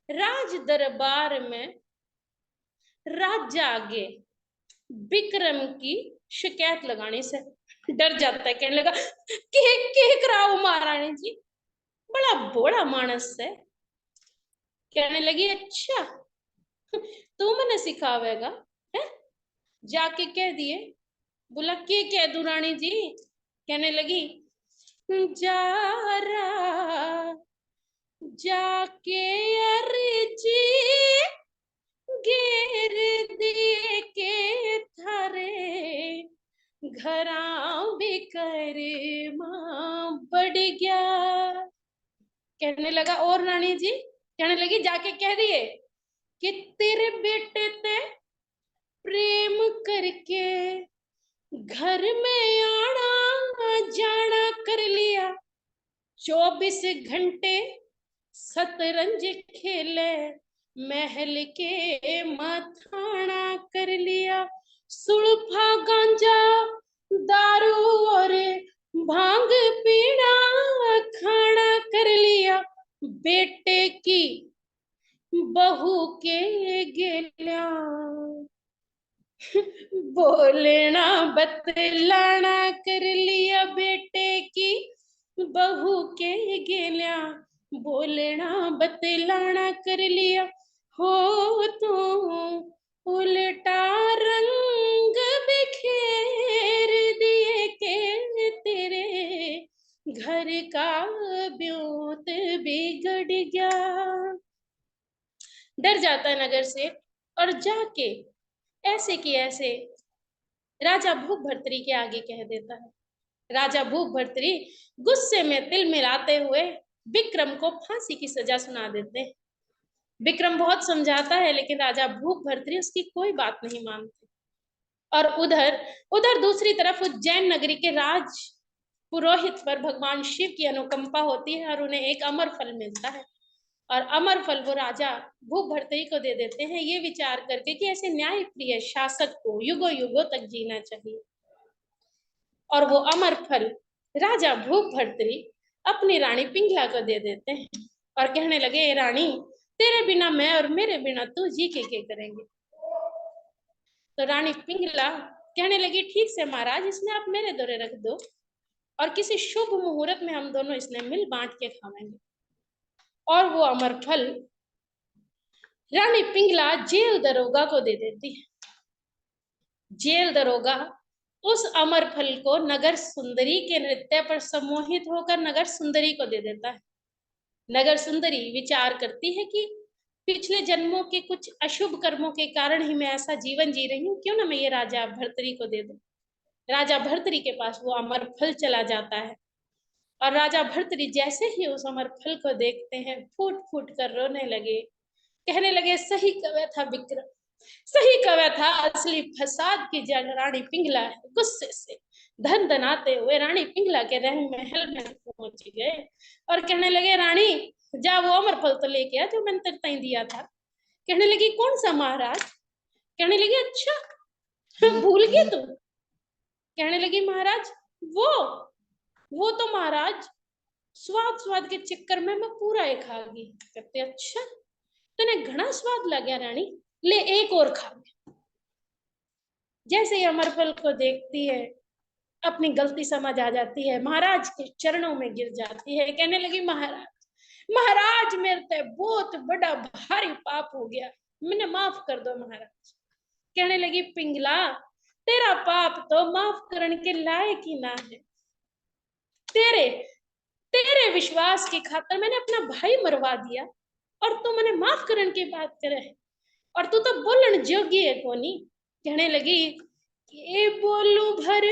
राज दरबार में राजा आगे विक्रम की शिकायत लगाने से डर जाता है। कहने लगा के कराओ महारानी जी, बड़ा बोला मानस है। कहने लगी अच्छा तू मैंने सिखावेगा है, जाके कह दिए। बोला के कह दूं रानी जी। कहने लगी जा जाके अर्जी घेर दे के थारे घरां बेकर मां बढ़ गया। कहने लगा और रानी जी, कहने लगी जाके कह दिए कि तेरे बेटे ते प्रेम करके घर में आना जाना कर लिया, 24 घंटे शतरंज खेले महल के मथाना कर लिया, सुल्फा गांजा दारू और भांग पीना खाना कर लिया, बेटे की बहू के गेल्या बोलना बतलाना कर लिया, बेटे की बहू के गेल्या बोलना बतलाना कर लिया। हो तो उल्टा रंग बिखेर दिए के तेरे घर का ब्योत बिगड़ गया। डर जाता है नगर से और जाके ऐसे की ऐसे राजा भूप भर्तरी के आगे कह देता है। राजा भूप भर्तरी गुस्से में तिल मिलाते हुए विक्रम को फांसी की सजा सुना देते हैं। विक्रम बहुत समझाता है लेकिन राजा भूप भर्तरी उसकी कोई बात नहीं मानते। और उधर दूसरी तरफ उज्जैन नगरी के राज पुरोहित पर भगवान शिव की अनुकंपा होती है और उन्हें एक अमर फल मिलता है, और अमर फल वो राजा भूप भर्तरी को दे देते हैं, ये विचार करके कि ऐसे न्याय प्रिय शासक को युगों युगों तक जीना चाहिए। और वो अमर फल राजा भूप भर्तरी अपनी रानी पिंगला को दे देते हैं और कहने लगे रानी तेरे बिना मैं और मेरे बिना तू जी के करेंगे। तो रानी पिंगला कहने लगी ठीक से महाराज, इसमें आप मेरे दौरे रख दो और किसी शुभ मुहूर्त में हम दोनों इसने मिल बांट के खाएंगे। और वो अमर फल रानी पिंगला जेल दरोगा को दे देती है। जेल दरोगा उस अमर फल को नगर सुंदरी के नृत्य पर सम्मोहित होकर नगर सुंदरी को दे देता है। नगर सुंदरी विचार करती है कि पिछले जन्मों के कुछ अशुभ कर्मों के कारण ही मैं ऐसा जीवन जी रही हूँ, क्यों ना मैं ये राजा भर्तरी को दे दूं। राजा भर्तरी के पास वो अमर फल चला जाता है और राजा भर्तरी जैसे ही उस अमर फल को देखते हैं फूट फूट कर रोने लगे। कहने लगे सही कहा था विक्रम, सही कहा था, असली फसाद की जड़ रानी पिंगला है। गुस्से से धन धनाते हुए रानी पिंगला के रंग महल में पहुंच गए और कहने लगे, रानी जा वो अमरफल तो लेके आ जो मैंने तेरे ताई दिया था। कहने लगी, कौन सा महाराज? कहने लगी, अच्छा भूल गई तू? कहने लगी, महाराज वो तो महाराज स्वाद स्वाद के चक्कर में मैं पूरा एक खा गई। कहते, अच्छा तने घना स्वाद लगा रानी, ले एक और खा ले। जैसे ही अमरफल को देखती है, अपनी गलती समझ आ जाती है, महाराज के चरणों में गिर जाती है। कहने लगी, महाराज मेरे ते बहुत बड़ा भारी पाप हो गया, मैंने माफ कर दो महाराज। कहने लगी, पिंगला तेरा पाप तो माफ करने के लायक ही ना है। तेरे विश्वास की खातिर मैंने अपना भाई मरवा दिया और तू मैंने माफ करने की बात करे, और तू तो बोलन जोगी है कोनी। कहने लगी, के बोलू भर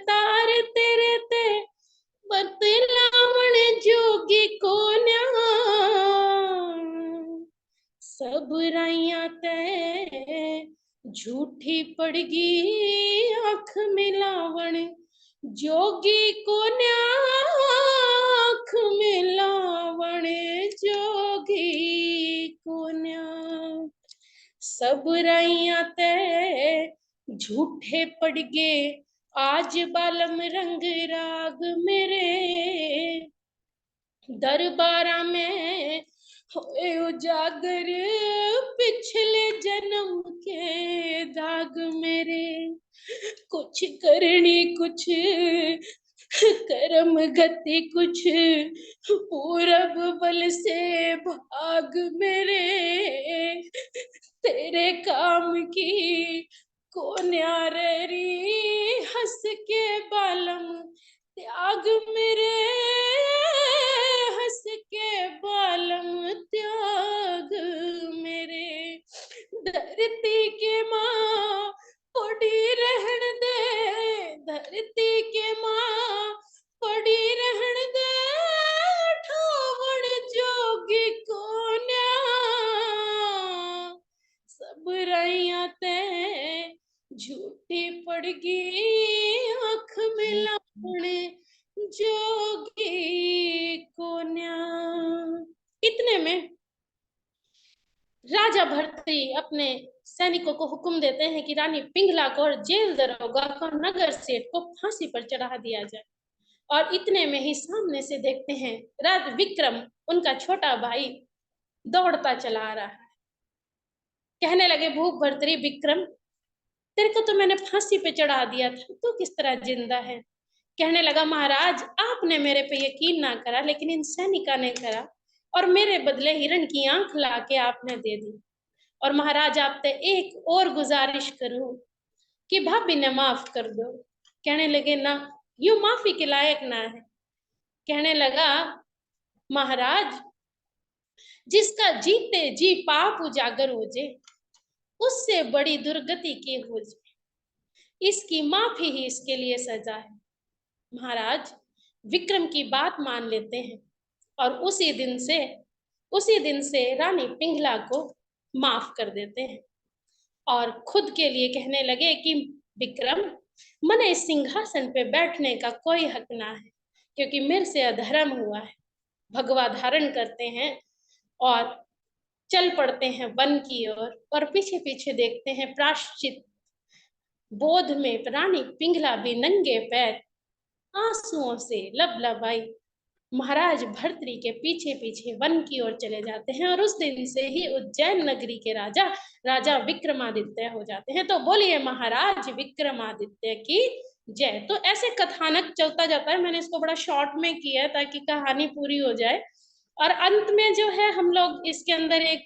तार तेरे ते बतलावण जोगी को न्या, सब राइया ते झूठी पड़गी आंख मिलावण जोगी को न्या, आंख मिलावण जोगी को न्या, सब राइया ते झूठे पड़ गए आज बालम रंग राग मेरे, दरबारा में होए उजागर पिछले जन्म के दाग मेरे, कुछ करनी कुछ कर्म गति कुछ पूरब बल से भाग मेरे, तेरे काम की को न्यारी हंस के बालम त्याग मेरे, हंस के बालम त्याग मेरे, धरती के माँ पड़ी रहन दे, धरती के माँ पड़ी रहन दे, ठावण जोगी को न्या, सब राइया ते झूठी पड़गी आंख मिलावण जोगी को न्या। इतने में राजा भर्तृहरि अपने सैनिकों को हुक्म देते हैं कि रानी पिंगला को और जेल दरोगा को नगर सेठ को फांसी पर चढ़ा दिया जाए। और इतने में ही सामने से देखते हैं राज विक्रम, उनका छोटा भाई, दौड़ता चला आ रहा है। कहने लगे, भूप भर्तृहरि विक्रम, तेरे को तो मैंने फांसी पे चढ़ा दिया था, तू किस तरह जिंदा है? कहने लगा, महाराज आपने मेरे पे यकीन ना करा, लेकिन इन सैनिका ने करा और मेरे बदले हिरण की आंख लाके आपने दे दी। और महाराज आपसे एक और गुजारिश करूं कि भाभी ने माफ कर दो। कहने लगे, ना यूं माफी के लायक ना है। कहने लगा, महाराज जिसका जीते जी पाप उजागर हो जाए उससे बड़ी दुर्गति की हो जाए, इसकी माफी ही इसके लिए सजा है। महाराज विक्रम की बात मान लेते हैं और उसी दिन से रानी पिंगला को माफ कर देते हैं और खुद के लिए कहने लगे कि विक्रम, मने इस सिंहासन पे बैठने का कोई हक ना है, क्योंकि मेरे से अधर्म हुआ है। भगवा धारण करते हैं और चल पड़ते हैं वन की ओर और पीछे पीछे देखते हैं प्रायश्चित बोध में रानी पिंगला भी नंगे पैर आंसुओं से लबलबाई महाराज भर्तृहरि के पीछे पीछे वन की ओर चले जाते हैं। और उस दिन से ही उज्जैन नगरी के राजा विक्रमादित्य हो जाते हैं। तो बोलिए महाराज विक्रमादित्य की जय। तो ऐसे कथानक चलता जाता है, मैंने इसको बड़ा शॉर्ट में किया है ताकि कहानी पूरी हो जाए। और अंत में जो है हम लोग इसके अंदर एक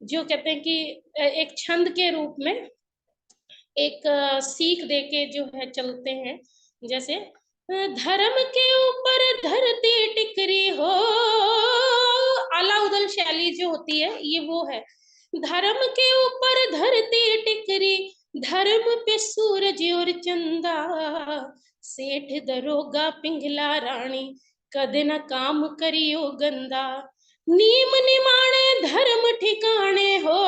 जो कहते हैं कि एक छंद के रूप में एक सीख देके जो है चलते हैं, जैसे धर्म के ऊपर धरती टिकरी हो, आला उदल शैली जो होती है ये वो है। धर्म के ऊपर धरती टिकरी, धर्म पे सूरज और चंदा, सेठ दरोगा पिंगला रानी कद न काम करियो गंदा, नीम निमाणे धर्म ठिकाने हो,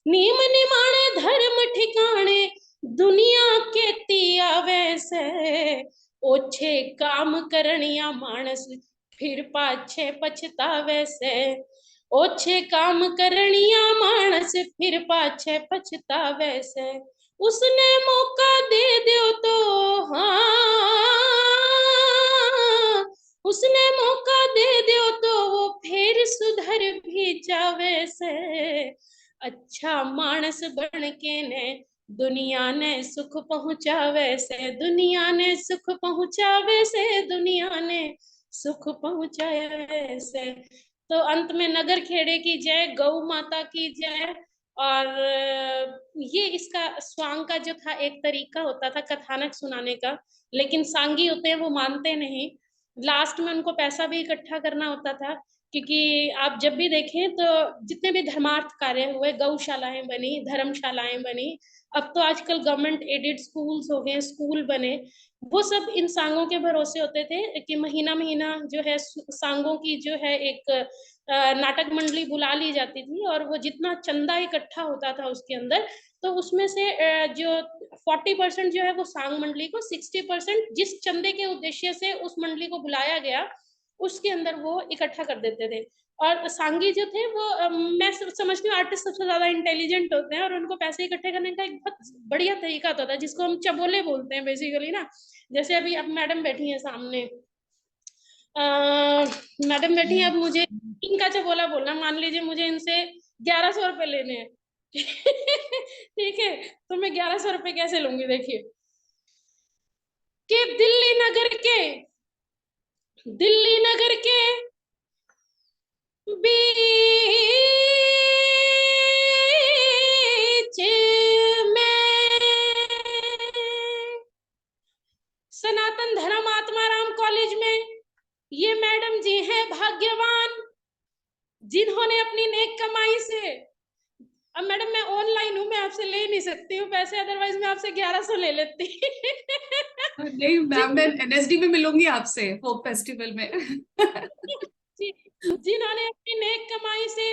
नीम निमाणे धर्म ठिकाने, दुनिया के तिया वैसे ओछे काम करनिया मानस फिर पाछे पछतावे से। ओछे काम करनिया मानस फिर पाछे पछतावे से। उसने मौका दे दो तो हाँ, उसने मौका दे दो तो वो फिर सुधर भी जावे से। अच्छा मानस बन के ने दुनिया ने सुख पहुंचावे से। दुनिया ने सुख पहुंचावे से। दुनिया ने सुख पहुंचावे से। तो अंत में नगर खेड़े की जय, गौ माता की जय। और ये इसका स्वांग का जो था एक तरीका होता था कथानक सुनाने का, लेकिन सांगी होते हैं वो मानते नहीं। लास्ट में उनको पैसा भी इकट्ठा करना होता था, क्योंकि आप जब भी देखें तो जितने भी धर्मार्थ कार्य हुए, गौशालाएं बनी, धर्मशालाएं बनी, अब तो आजकल गवर्नमेंट एडेड स्कूल्स हो गए, स्कूल बने, वो सब इन सांगों के भरोसे होते थे कि महीना महीना जो है सांगों की जो है एक नाटक मंडली बुला ली जाती थी, और वो जितना चंदा इकट्ठा होता था उसके अंदर, तो उसमें से जो 40% जो है वो सांग मंडली को, 60% जिस चंदे के उद्देश्य से उस मंडली को बुलाया गया उसके अंदर वो इकट्ठा कर देते थे। और सांगी जो थे वो मैं समझती हूँ आर्टिस्ट सबसे ज्यादा इंटेलिजेंट होते हैं, और उनको पैसे इकट्ठे करने का एक बहुत बढ़िया तरीका होता था, जिसको हम चबोले बोलते हैं बेसिकली ना। जैसे अभी अब मैडम बैठी है सामने, मैडम बैठी है, अब मुझे इनका चबोला बोलना, मान लीजिए मुझे इनसे 1100 रुपए लेने हैं ठीक है, तो मैं 1100 रुपए कैसे लूंगी, देखिए कि दिल्ली नगर के बीच में सनातन धर्म आत्माराम कॉलेज में ये मैडम जी हैं भाग्यवान, जिन्होंने अपनी नेक कमाई से, अब मैडम मैं ऑनलाइन हूँ, मैं आपसे ले नहीं सकती हूँ पैसे, अदरवाइज मैं आपसे 1100 ले लेती नहीं मैम, मैं एनएसडी में मिलूंगी आपसे फोक फेस्टिवल में जिन्होंने अपनी नेक कमाई से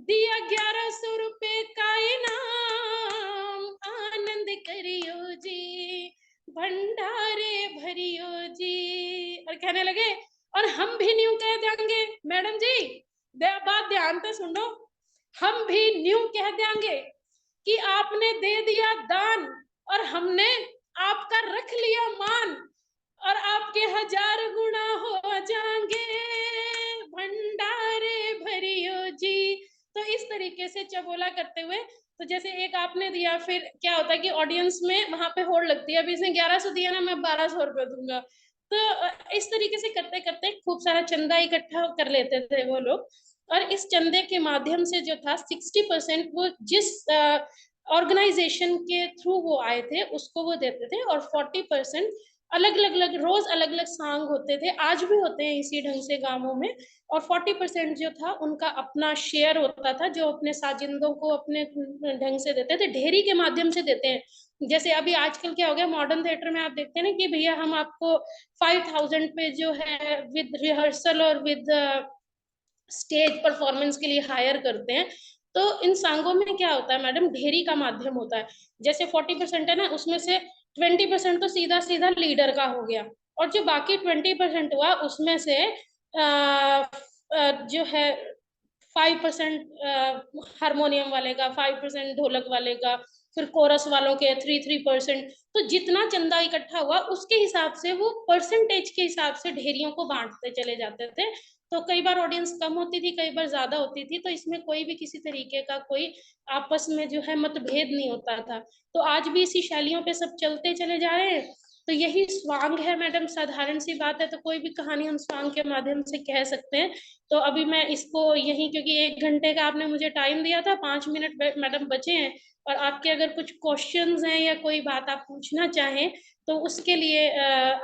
दिया 1100 रुपए का इनाम, आनंद करियो जी, भंडारे भरियो जी। और कहने लगे और हम भी न्यू कह देंगे, मैडम जी बात ध्यान से सुनो, हम भी न्यू कह देंगे कि आपने दे दिया दान और हमने आपका रख लिया मान, और आपके 1000 गुना हो जाएंगे, भंडारे भरियो जी। तो इस तरीके से चबोला करते हुए, तो जैसे एक आपने दिया, फिर क्या होता है कि ऑडियंस में वहां पे होड़ लगती है, अभी इसने 1100 दिया ना, मैं 1200 रुपए दूंगा। तो इस तरीके से करते करते खूब सारा चंदा इकट्ठा कर लेते थे वो लोग, और इस चंदे के माध्यम से जो था 60% वो जिस ऑर्गेनाइजेशन के थ्रू वो आए थे उसको वो देते थे, और 40% अलग अलग रोज अलग अलग सांग होते थे, आज भी होते हैं इसी ढंग से गांवों में। और 40% जो था उनका अपना शेयर होता था, जो अपने साजिंदों को अपने ढंग से देते थे, ढेरी के माध्यम से देते हैं। जैसे अभी आजकल क्या हो गया, मॉडर्न थिएटर में आप देखते हैं ना कि भैया हम आपको 5000 पे जो है विद रिहर्सल और विद स्टेज परफॉर्मेंस के लिए हायर करते हैं। तो इन सांगों में क्या होता है मैडम, ढेरी का माध्यम होता है। जैसे 40% है ना, उसमें से 20% तो सीधा सीधा लीडर का हो गया, और जो बाकी 20% हुआ उसमें से जो है 5% हारमोनियम वाले का, 5% ढोलक वाले का, फिर कोरस वालों के 3% तो जितना चंदा इकट्ठा हुआ उसके हिसाब से वो परसेंटेज के हिसाब से ढेरियों को बांटते चले जाते थे। तो कई बार ऑडियंस कम होती थी, कई बार ज्यादा होती थी, तो इसमें कोई भी किसी तरीके का कोई आपस में जो है मतभेद नहीं होता था। तो आज भी इसी शैलियों पे सब चलते चले जा रहे हैं। तो यही स्वांग है मैडम, साधारण सी बात है, तो कोई भी कहानी हम स्वांग के माध्यम से कह सकते हैं। तो अभी मैं इसको यही, क्योंकि 1 घंटे का आपने मुझे टाइम दिया था, 5 मिनट मैडम बचे हैं, और आपके अगर कुछ क्वेश्चंस हैं या कोई बात आप पूछना चाहें तो उसके लिए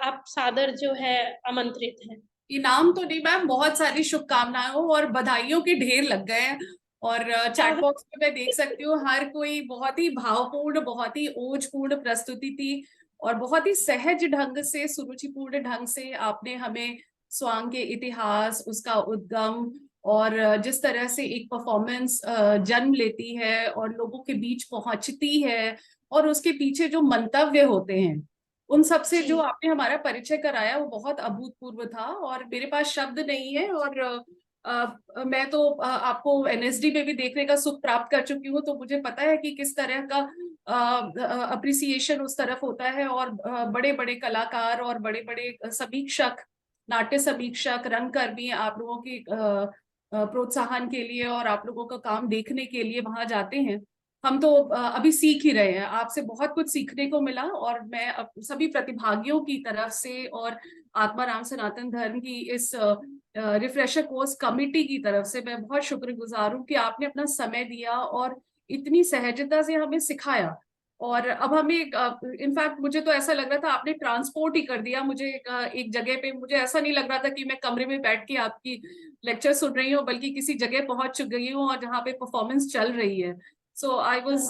आप सादर जो है आमंत्रित हैं। इनाम तो नहीं मैम, बहुत सारी शुभकामनाएं और बधाइयों के ढेर लग गए हैं। और चैट बॉक्स में मैं देख सकती हूँ हर कोई बहुत ही भावपूर्ण, बहुत ही ओजपूर्ण प्रस्तुति थी, और बहुत ही सहज ढंग से, सुरुचिपूर्ण ढंग से आपने हमें स्वांग के इतिहास, उसका उद्गम, और जिस तरह से एक परफॉर्मेंस जन्म लेती है और लोगों के बीच पहुंचती है, और उसके पीछे जो मंतव्य होते हैं, उन सब से जो जी। आपने हमारा परिचय कराया वो बहुत अभूतपूर्व था, और मेरे पास शब्द नहीं है। और मैं तो आपको एनएसडी में भी देखने का सुख प्राप्त कर चुकी हूँ, तो मुझे पता है कि किस तरह का अप्रिसिएशन उस तरफ होता है। और बड़े बड़े कलाकार और बड़े बड़े समीक्षक, नाट्य समीक्षक, रंगकर्मी आप लोगों के प्रोत्साहन के लिए और आप लोगों का काम देखने के लिए वहां जाते हैं। हम तो अभी सीख ही रहे हैं, आपसे बहुत कुछ सीखने को मिला। और मैं सभी प्रतिभागियों की तरफ से और आत्माराम सनातन धर्म की इस रिफ्रेशर कोर्स कमिटी की तरफ से मैं बहुत शुक्रगुजार हूँ कि आपने अपना समय दिया और इतनी सहजता से हमें सिखाया। और अब हमें इनफैक्ट मुझे तो ऐसा लग रहा था आपने ट्रांसपोर्ट ही कर दिया मुझे एक जगह पे। मुझे ऐसा नहीं लग रहा था कि मैं कमरे में बैठ के आपकी लेक्चर सुन रही हूँ, बल्कि किसी जगह पहुंच गई हूँ और जहाँ पे परफॉर्मेंस चल रही है। So I was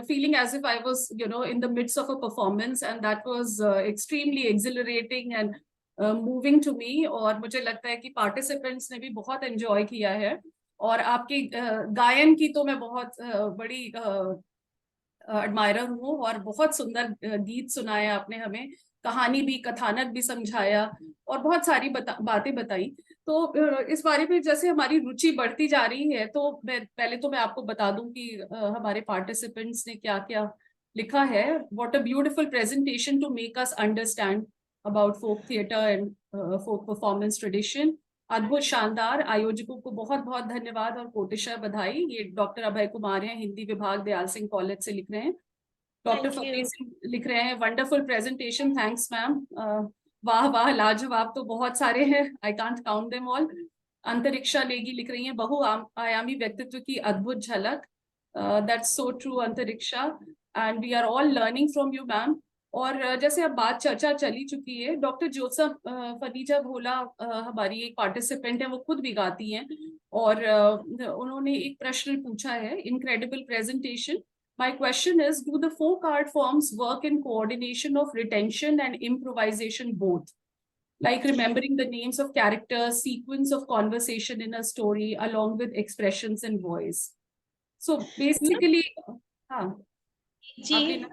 feeling as if I was, in the midst of a performance, and that was extremely exhilarating and moving to me. और मुझे लगता है कि participants ने भी बहुत enjoy किया है। और आपके गायन की तो मैं बहुत बड़ी एडमायरर हूँ, और बहुत सुंदर गीत सुनाए आपने हमें, कहानी भी, कथानक भी समझाया, और बहुत सारी बातें बताई। तो इस बारे में जैसे हमारी रुचि बढ़ती जा रही है, तो मैं आपको बता दूं कि हमारे पार्टिसिपेंट्स ने क्या क्या लिखा है। What a beautiful presentation to make us understand about folk theatre and folk performance tradition. अद्भुत, शानदार। आयोजकों को बहुत बहुत धन्यवाद और कोटिशा बधाई। ये डॉक्टर अभय कुमार हैं, हिंदी विभाग, दयाल सिंह कॉलेज से लिख रहे हैं। Doctor thank Fateh you. Singh लिख रहे हैं, वंडरफुल प्रेजेंटेशन, थैंक्स मैम। वाह वाह, लाजवाब तो बहुत सारे हैं, I can't count them all. Antariksha Negi लिख रही हैं, आयामी व्यक्तित्व की अद्भुत झलक। That's so true Antariksha, and we are all learning from you ma'am. और जैसे अब बात चर्चा चली चुकी है, डॉक्टर जोसफ फनीजा भोला हमारी एक पार्टिसिपेंट है, वो खुद भी गाती हैं। और उन्होंने एक प्रश्न पूछा है, incredible presentation. My question is, do the folk art forms work in coordination of retention and improvisation both? Like remembering the names of characters, sequence of conversation in a story, along with expressions and voice. So basically, हाँ, जी। आपने ना,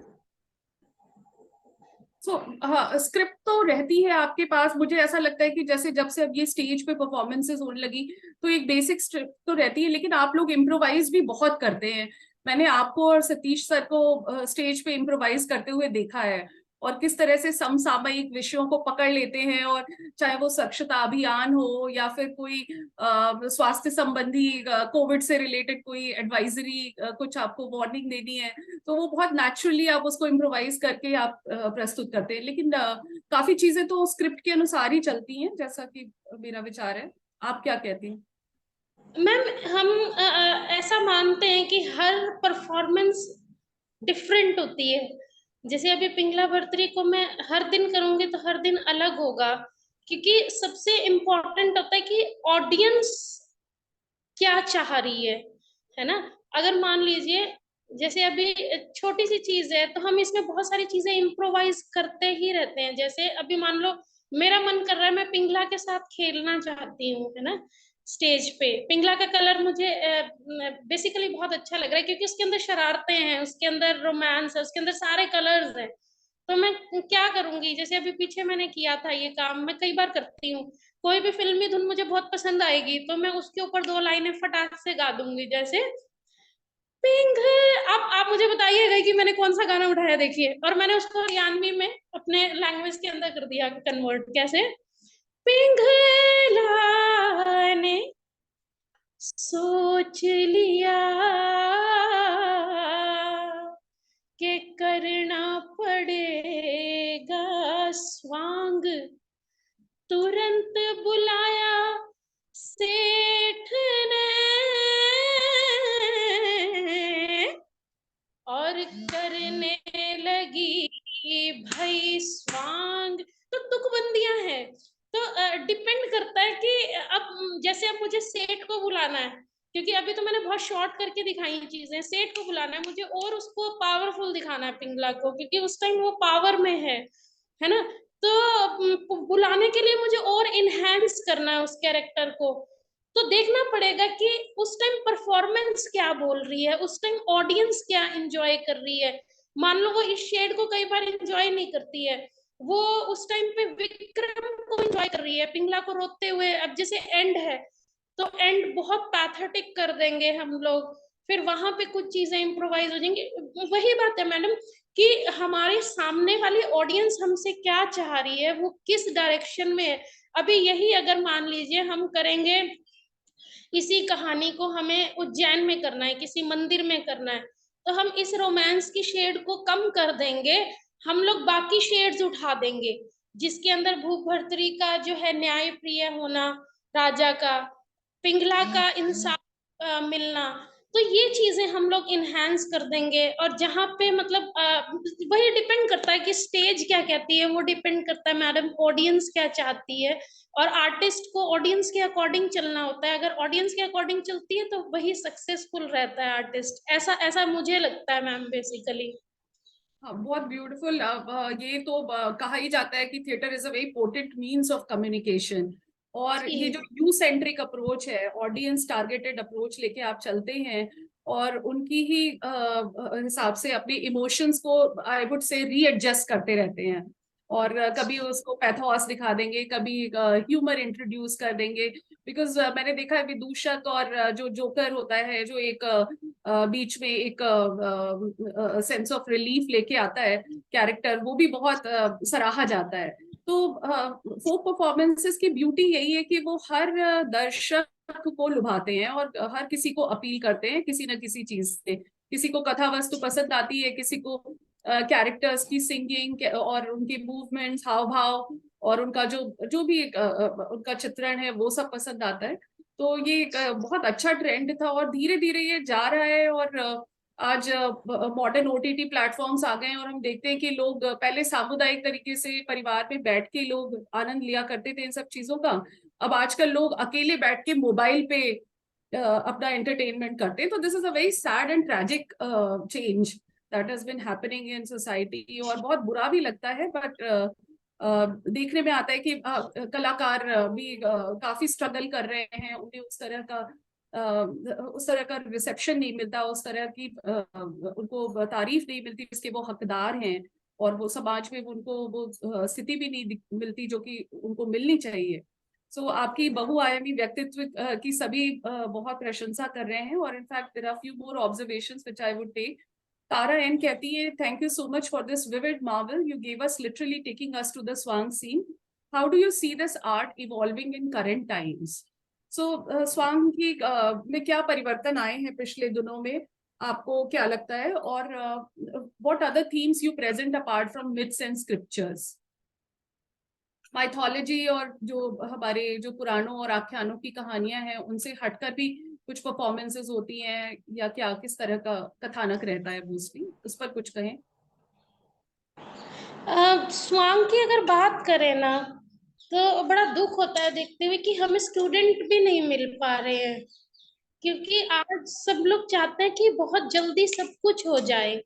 हाँ, script तो रहती है आपके पास। मुझे ऐसा लगता है कि जैसे जब से अब ये स्टेज पे परफॉर्मेंसेस होने लगी, तो एक बेसिक स्क्रिप्ट तो रहती है, लेकिन आप लोग इम्प्रोवाइज भी बहुत करते हैं। मैंने आपको और सतीश सर को स्टेज पे इम्प्रोवाइज करते हुए देखा है, और किस तरह से समसामयिक विषयों को पकड़ लेते हैं। और चाहे वो स्वच्छता अभियान हो, या फिर कोई स्वास्थ्य संबंधी, कोविड से रिलेटेड कोई एडवाइजरी, कुछ आपको वार्निंग देनी है, तो वो बहुत नेचुरली आप उसको इम्प्रोवाइज करके आप प्रस्तुत करते हैं। लेकिन काफी चीजें तो स्क्रिप्ट के अनुसार ही चलती हैं, जैसा कि मेरा विचार है। आप क्या कहती हैं? मैम, हम ऐसा मानते हैं कि हर परफॉर्मेंस डिफरेंट होती है। जैसे अभी पिंगला भर्तरी को मैं हर दिन करूंगी तो हर दिन अलग होगा, क्योंकि सबसे इम्पोर्टेंट होता है कि ऑडियंस क्या चाह रही है ना। अगर मान लीजिए, जैसे अभी छोटी सी चीज है तो हम इसमें बहुत सारी चीजें इम्प्रोवाइज करते ही रहते हैं। जैसे अभी मान लो मेरा मन कर रहा है, मैं पिंगला के साथ खेलना चाहती हूँ, है ना। स्टेज पे पिंगला का कलर मुझे बेसिकली बहुत अच्छा लग रहा है, क्योंकि उसके अंदर शरारतें हैं, उसके अंदर रोमांस है, उसके अंदर सारे कलर्स हैं। तो मैं क्या करूंगी, जैसे अभी पीछे मैंने किया था ये काम, मैं कई बार करती हूँ। कोई भी फिल्मी धुन मुझे बहुत पसंद आएगी तो मैं उसके ऊपर दो लाइनें फटाक से गा दूंगी, जैसे पिंक। अब आप मुझे बताइएगा कि मैंने कौन सा गाना उठाया, देखिए। और मैंने उसको हरियाणवी में अपने लैंग्वेज के अंदर कर दिया कन्वर्ट, कैसे। पिंघला ने सोच लिया कि करना पड़ेगा स्वांग, तुरंत बुलाया सेठ ने और करने लगी भाई स्वांग। तो तुकबंदियां हैं। तो डिपेंड करता है कि अब जैसे अब मुझे सेठ को बुलाना है, क्योंकि अभी तो मैंने बहुत शॉर्ट करके दिखाई चीजें। सेठ को बुलाना है मुझे और उसको पावरफुल दिखाना है पिंगला को, क्योंकि उस टाइम वो पावर में है ना। तो बुलाने के लिए मुझे और इनहेंस करना है उस कैरेक्टर को। तो देखना पड़ेगा कि उस टाइम परफॉर्मेंस क्या बोल रही है, उस टाइम ऑडियंस क्या एंजॉय कर रही है। मान लो वो इस शेड को कई बार एंजॉय नहीं करती है, वो उस टाइम पे विक्रम को एंजॉय कर रही है, पिंगला को रोते हुए। अब जैसे एंड है तो एंड बहुत पैथेटिक कर देंगे हम लोग, फिर वहां पे कुछ चीजें इम्प्रोवाइज हो जाएंगी। वही बात है मैडम कि हमारे सामने वाली ऑडियंस हमसे क्या चाह रही है, वो किस डायरेक्शन में है। अभी यही अगर मान लीजिए हम करेंगे, इसी कहानी को हमें उज्जैन में करना है, किसी मंदिर में करना है, तो हम इस रोमांस की शेड को कम कर देंगे, हम लोग बाकी शेड्स उठा देंगे, जिसके अंदर भूप भर्तरी का जो है न्याय प्रिय होना, राजा का, पिंगला का इंसाफ मिलना, तो ये चीजें हम लोग इनहेंस कर देंगे। और जहाँ पे मतलब वही डिपेंड करता है कि स्टेज क्या कहती है, वो डिपेंड करता है मैडम ऑडियंस क्या चाहती है, और आर्टिस्ट को ऑडियंस के अकॉर्डिंग चलना होता है। अगर ऑडियंस के अकॉर्डिंग चलती है तो वही सक्सेसफुल रहता है आर्टिस्ट, ऐसा ऐसा मुझे लगता है मैम बेसिकली। हाँ, बहुत ब्यूटीफुल। ये तो कहा ही जाता है कि theatre is a very potent means of communication, और ये जो यू सेंट्रिक अप्रोच है, ऑडियंस टारगेटेड अप्रोच लेके आप चलते हैं, और उनकी ही हिसाब से अपने इमोशंस को आई वुड से रीएडजस्ट करते रहते हैं, और कभी उसको पैथोस दिखा देंगे, कभी ह्यूमर इंट्रोड्यूस कर देंगे। बिकॉज मैंने देखा है विदूषक और जो जोकर होता है, जो एक बीच में एक सेंस ऑफ रिलीफ लेके आता है कैरेक्टर, वो भी बहुत सराहा जाता है। तो फोक परफॉर्मेंसेस की ब्यूटी यही है कि वो हर दर्शक को लुभाते हैं, और हर किसी को अपील करते हैं किसी न किसी चीज से। किसी को कथा वस्तु पसंद आती है, किसी को कैरेक्टर्स की सिंगिंग और उनके मूवमेंट्स, हाव भाव, और उनका जो जो भी एक उनका चित्रण है, वो सब पसंद आता है। तो ये एक बहुत अच्छा ट्रेंड था, और धीरे धीरे ये जा रहा है। और आज मॉडर्न ओटीटी प्लेटफॉर्म्स आ गए हैं, और हम देखते हैं कि लोग पहले सामुदायिक तरीके से परिवार में बैठ के लोग आनंद लिया करते थे इन सब चीजों का। अब आजकल लोग अकेले बैठ के मोबाइल पे अपना एंटरटेनमेंट करते हैं। तो this is a very sad and tragic change that has been happening in society, और बहुत बुरा भी लगता है। बट देखने में आता है कि कलाकार भी काफी स्ट्रगल कर रहे हैं, उन्हें उस तरह का रिसेप्शन नहीं मिलता, उस तरह की उनको तारीफ नहीं मिलती जिसके वो हकदार हैं, और वो समाज में उनको वो स्थिति भी नहीं मिलती जो कि उनको मिलनी चाहिए। सो आपकी बहुआयामी व्यक्तित्व की सभी बहुत प्रशंसा कर रहे हैं, और in fact there are few more observations which I would take. Tara N कहती है, thank you so much for this vivid marvel you gave us, literally taking us to the swang scene. How do you see this art evolving in current times? So swang की में क्या परिवर्तन आए हैं पिछले दिनों में, आपको क्या लगता है? और what other themes you present apart from myths and scriptures? Mythology और जो हमारे जो पुराणों और आख्यानों की कहानियां हैं, उनसे हटकर भी कुछ परफॉर्मेंसेस होती हैं, या क्या किस तरह का कथानक रहता है मोस्टली, उस पर कुछ कहें। स्वांग की अगर बात करें ना, तो बड़ा दुख होता है देखते हुए कि हमें स्टूडेंट भी नहीं मिल पा रहे हैं, क्योंकि आज सब लोग चाहते हैं कि बहुत जल्दी सब कुछ हो जाए।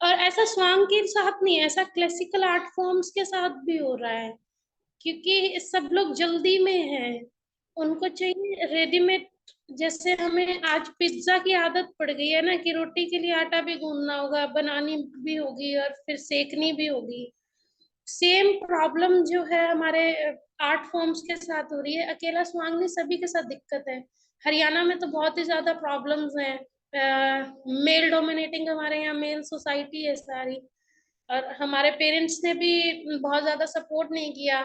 और ऐसा स्वांग के साथ नहीं, ऐसा क्लासिकल आर्ट फॉर्म्स के साथ भी हो रहा है, क्योंकि सब लोग जल्दी में हैं, उनको चाहिए रेडीमेड। जैसे हमें आज पिज्जा की आदत पड़ गई है ना, कि रोटी के लिए आटा भी गूंदना होगा, बनानी भी होगी और फिर सेकनी भी होगी। सेम प्रॉब्लम जो है हमारे आर्ट फॉर्म्स के साथ हो रही है, अकेला स्वांग नहीं, सभी के साथ दिक्कत है। हरियाणा में तो बहुत ही ज्यादा प्रॉब्लम्स हैं, मेल डोमिनेटिंग हमारे यहाँ मेल सोसाइटी है सारी, और हमारे पेरेंट्स ने भी बहुत ज्यादा सपोर्ट नहीं किया।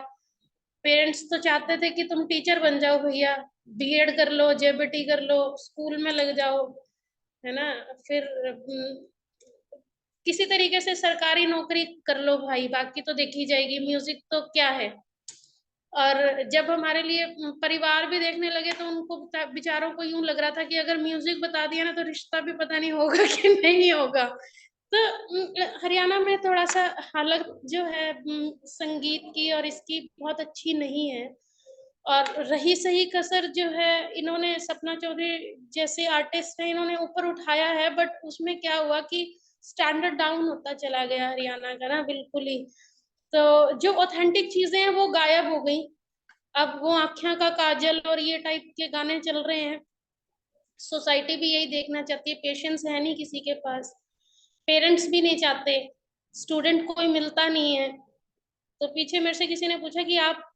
पेरेंट्स तो चाहते थे कि तुम टीचर बन जाओ भैया, बीएड कर लो, जेबीटी कर लो, स्कूल में लग जाओ, है ना, फिर किसी तरीके से सरकारी नौकरी कर लो भाई, बाकी तो देखी जाएगी, म्यूजिक तो क्या है। और जब हमारे लिए परिवार भी देखने लगे, तो उनको बेचारों को यूं लग रहा था कि अगर म्यूजिक बता दिया ना, तो रिश्ता भी पता नहीं होगा कि नहीं होगा। तो हरियाणा में थोड़ा सा हालत जो है संगीत की और इसकी बहुत अच्छी नहीं है। और रही सही कसर जो है, इन्होंने सपना चौधरी जैसे आर्टिस्ट है, इन्होंने ऊपर उठाया है, बट उसमें क्या हुआ कि स्टैंडर्ड डाउन होता चला गया हरियाणा का ना, बिल्कुल ही। तो जो ऑथेंटिक चीजें हैं वो गायब हो गई। अब वो आँखें का काजल और ये टाइप के गाने चल रहे हैं। सोसाइटी भी यही देखना चाहती है, पेशेंस है नहीं किसी के पास। पेरेंट्स भी नहीं चाहते, स्टूडेंट कोई मिलता नहीं है। तो पीछे मेरे से किसी ने पूछा कि आप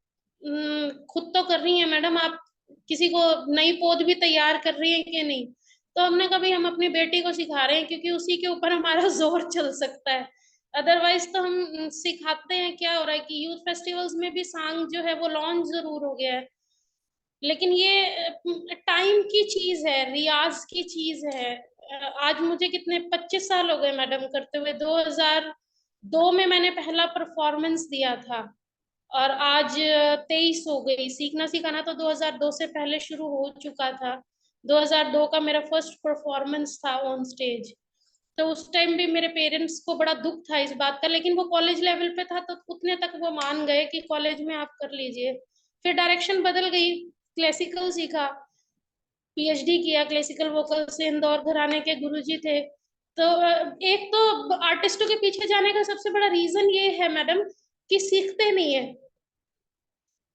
खुद तो कर रही हैं मैडम, आप किसी को नई पौध भी तैयार कर रही हैं कि नहीं? तो हमने कहा भाई हम अपनी बेटी को सिखा रहे हैं, क्योंकि उसी के ऊपर हमारा जोर चल सकता है। अदरवाइज तो हम सिखाते हैं, क्या हो रहा है कि यूथ फेस्टिवल्स में भी सांग जो है वो लॉन्च जरूर हो गया है, लेकिन ये टाइम की चीज है, रियाज की चीज है। आज मुझे कितने 25 साल हो गए मैडम करते हुए। 2002 में मैंने पहला परफॉर्मेंस दिया था, और आज 23 हो गई। सीखना सिखाना तो 2002 से पहले शुरू हो चुका था। 2002 का मेरा फर्स्ट परफॉर्मेंस था ऑन स्टेज। तो उस टाइम भी मेरे पेरेंट्स को बड़ा दुख था इस बात का, लेकिन वो कॉलेज लेवल पे था तो उतने तक वो मान गए कि कॉलेज में आप कर लीजिए। फिर डायरेक्शन बदल गई, क्लासिकल सीखा, पीएचडी किया क्लासिकल वोकल से। इंदौर घराने के गुरुजी थे। तो एक तो आर्टिस्टों के पीछे जाने का सबसे बड़ा रीजन ये है मैडम कि सीखते नहीं है।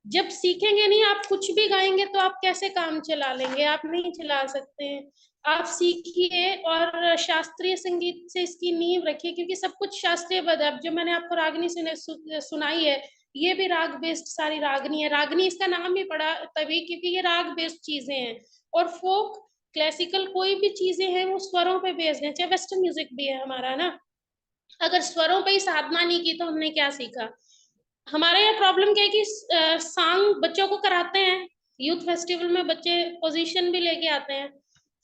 जब सीखेंगे नहीं, आप कुछ भी गाएंगे तो आप कैसे काम चला लेंगे? आप नहीं चला सकते हैं। आप सीखिए और शास्त्रीय संगीत से इसकी नींव रखिए, क्योंकि सब कुछ शास्त्रीय बद। अब जो मैंने आपको रागनी सुनाई है, ये भी राग बेस्ड सारी रागनी है। रागनी इसका नाम ही पड़ा तभी क्योंकि ये राग बेस्ड चीजें हैं। और फोक, क्लासिकल, कोई भी चीजें हैं वो स्वरों पे बेस्ड है, चाहे वेस्टर्न म्यूजिक भी है हमारा ना। अगर स्वरों पे ही साधना नहीं की तो हमने क्या सीखा? हमारे यहाँ प्रॉब्लम क्या है कि सॉन्ग बच्चों को कराते हैं, यूथ फेस्टिवल में बच्चे पोजीशन भी लेके आते हैं।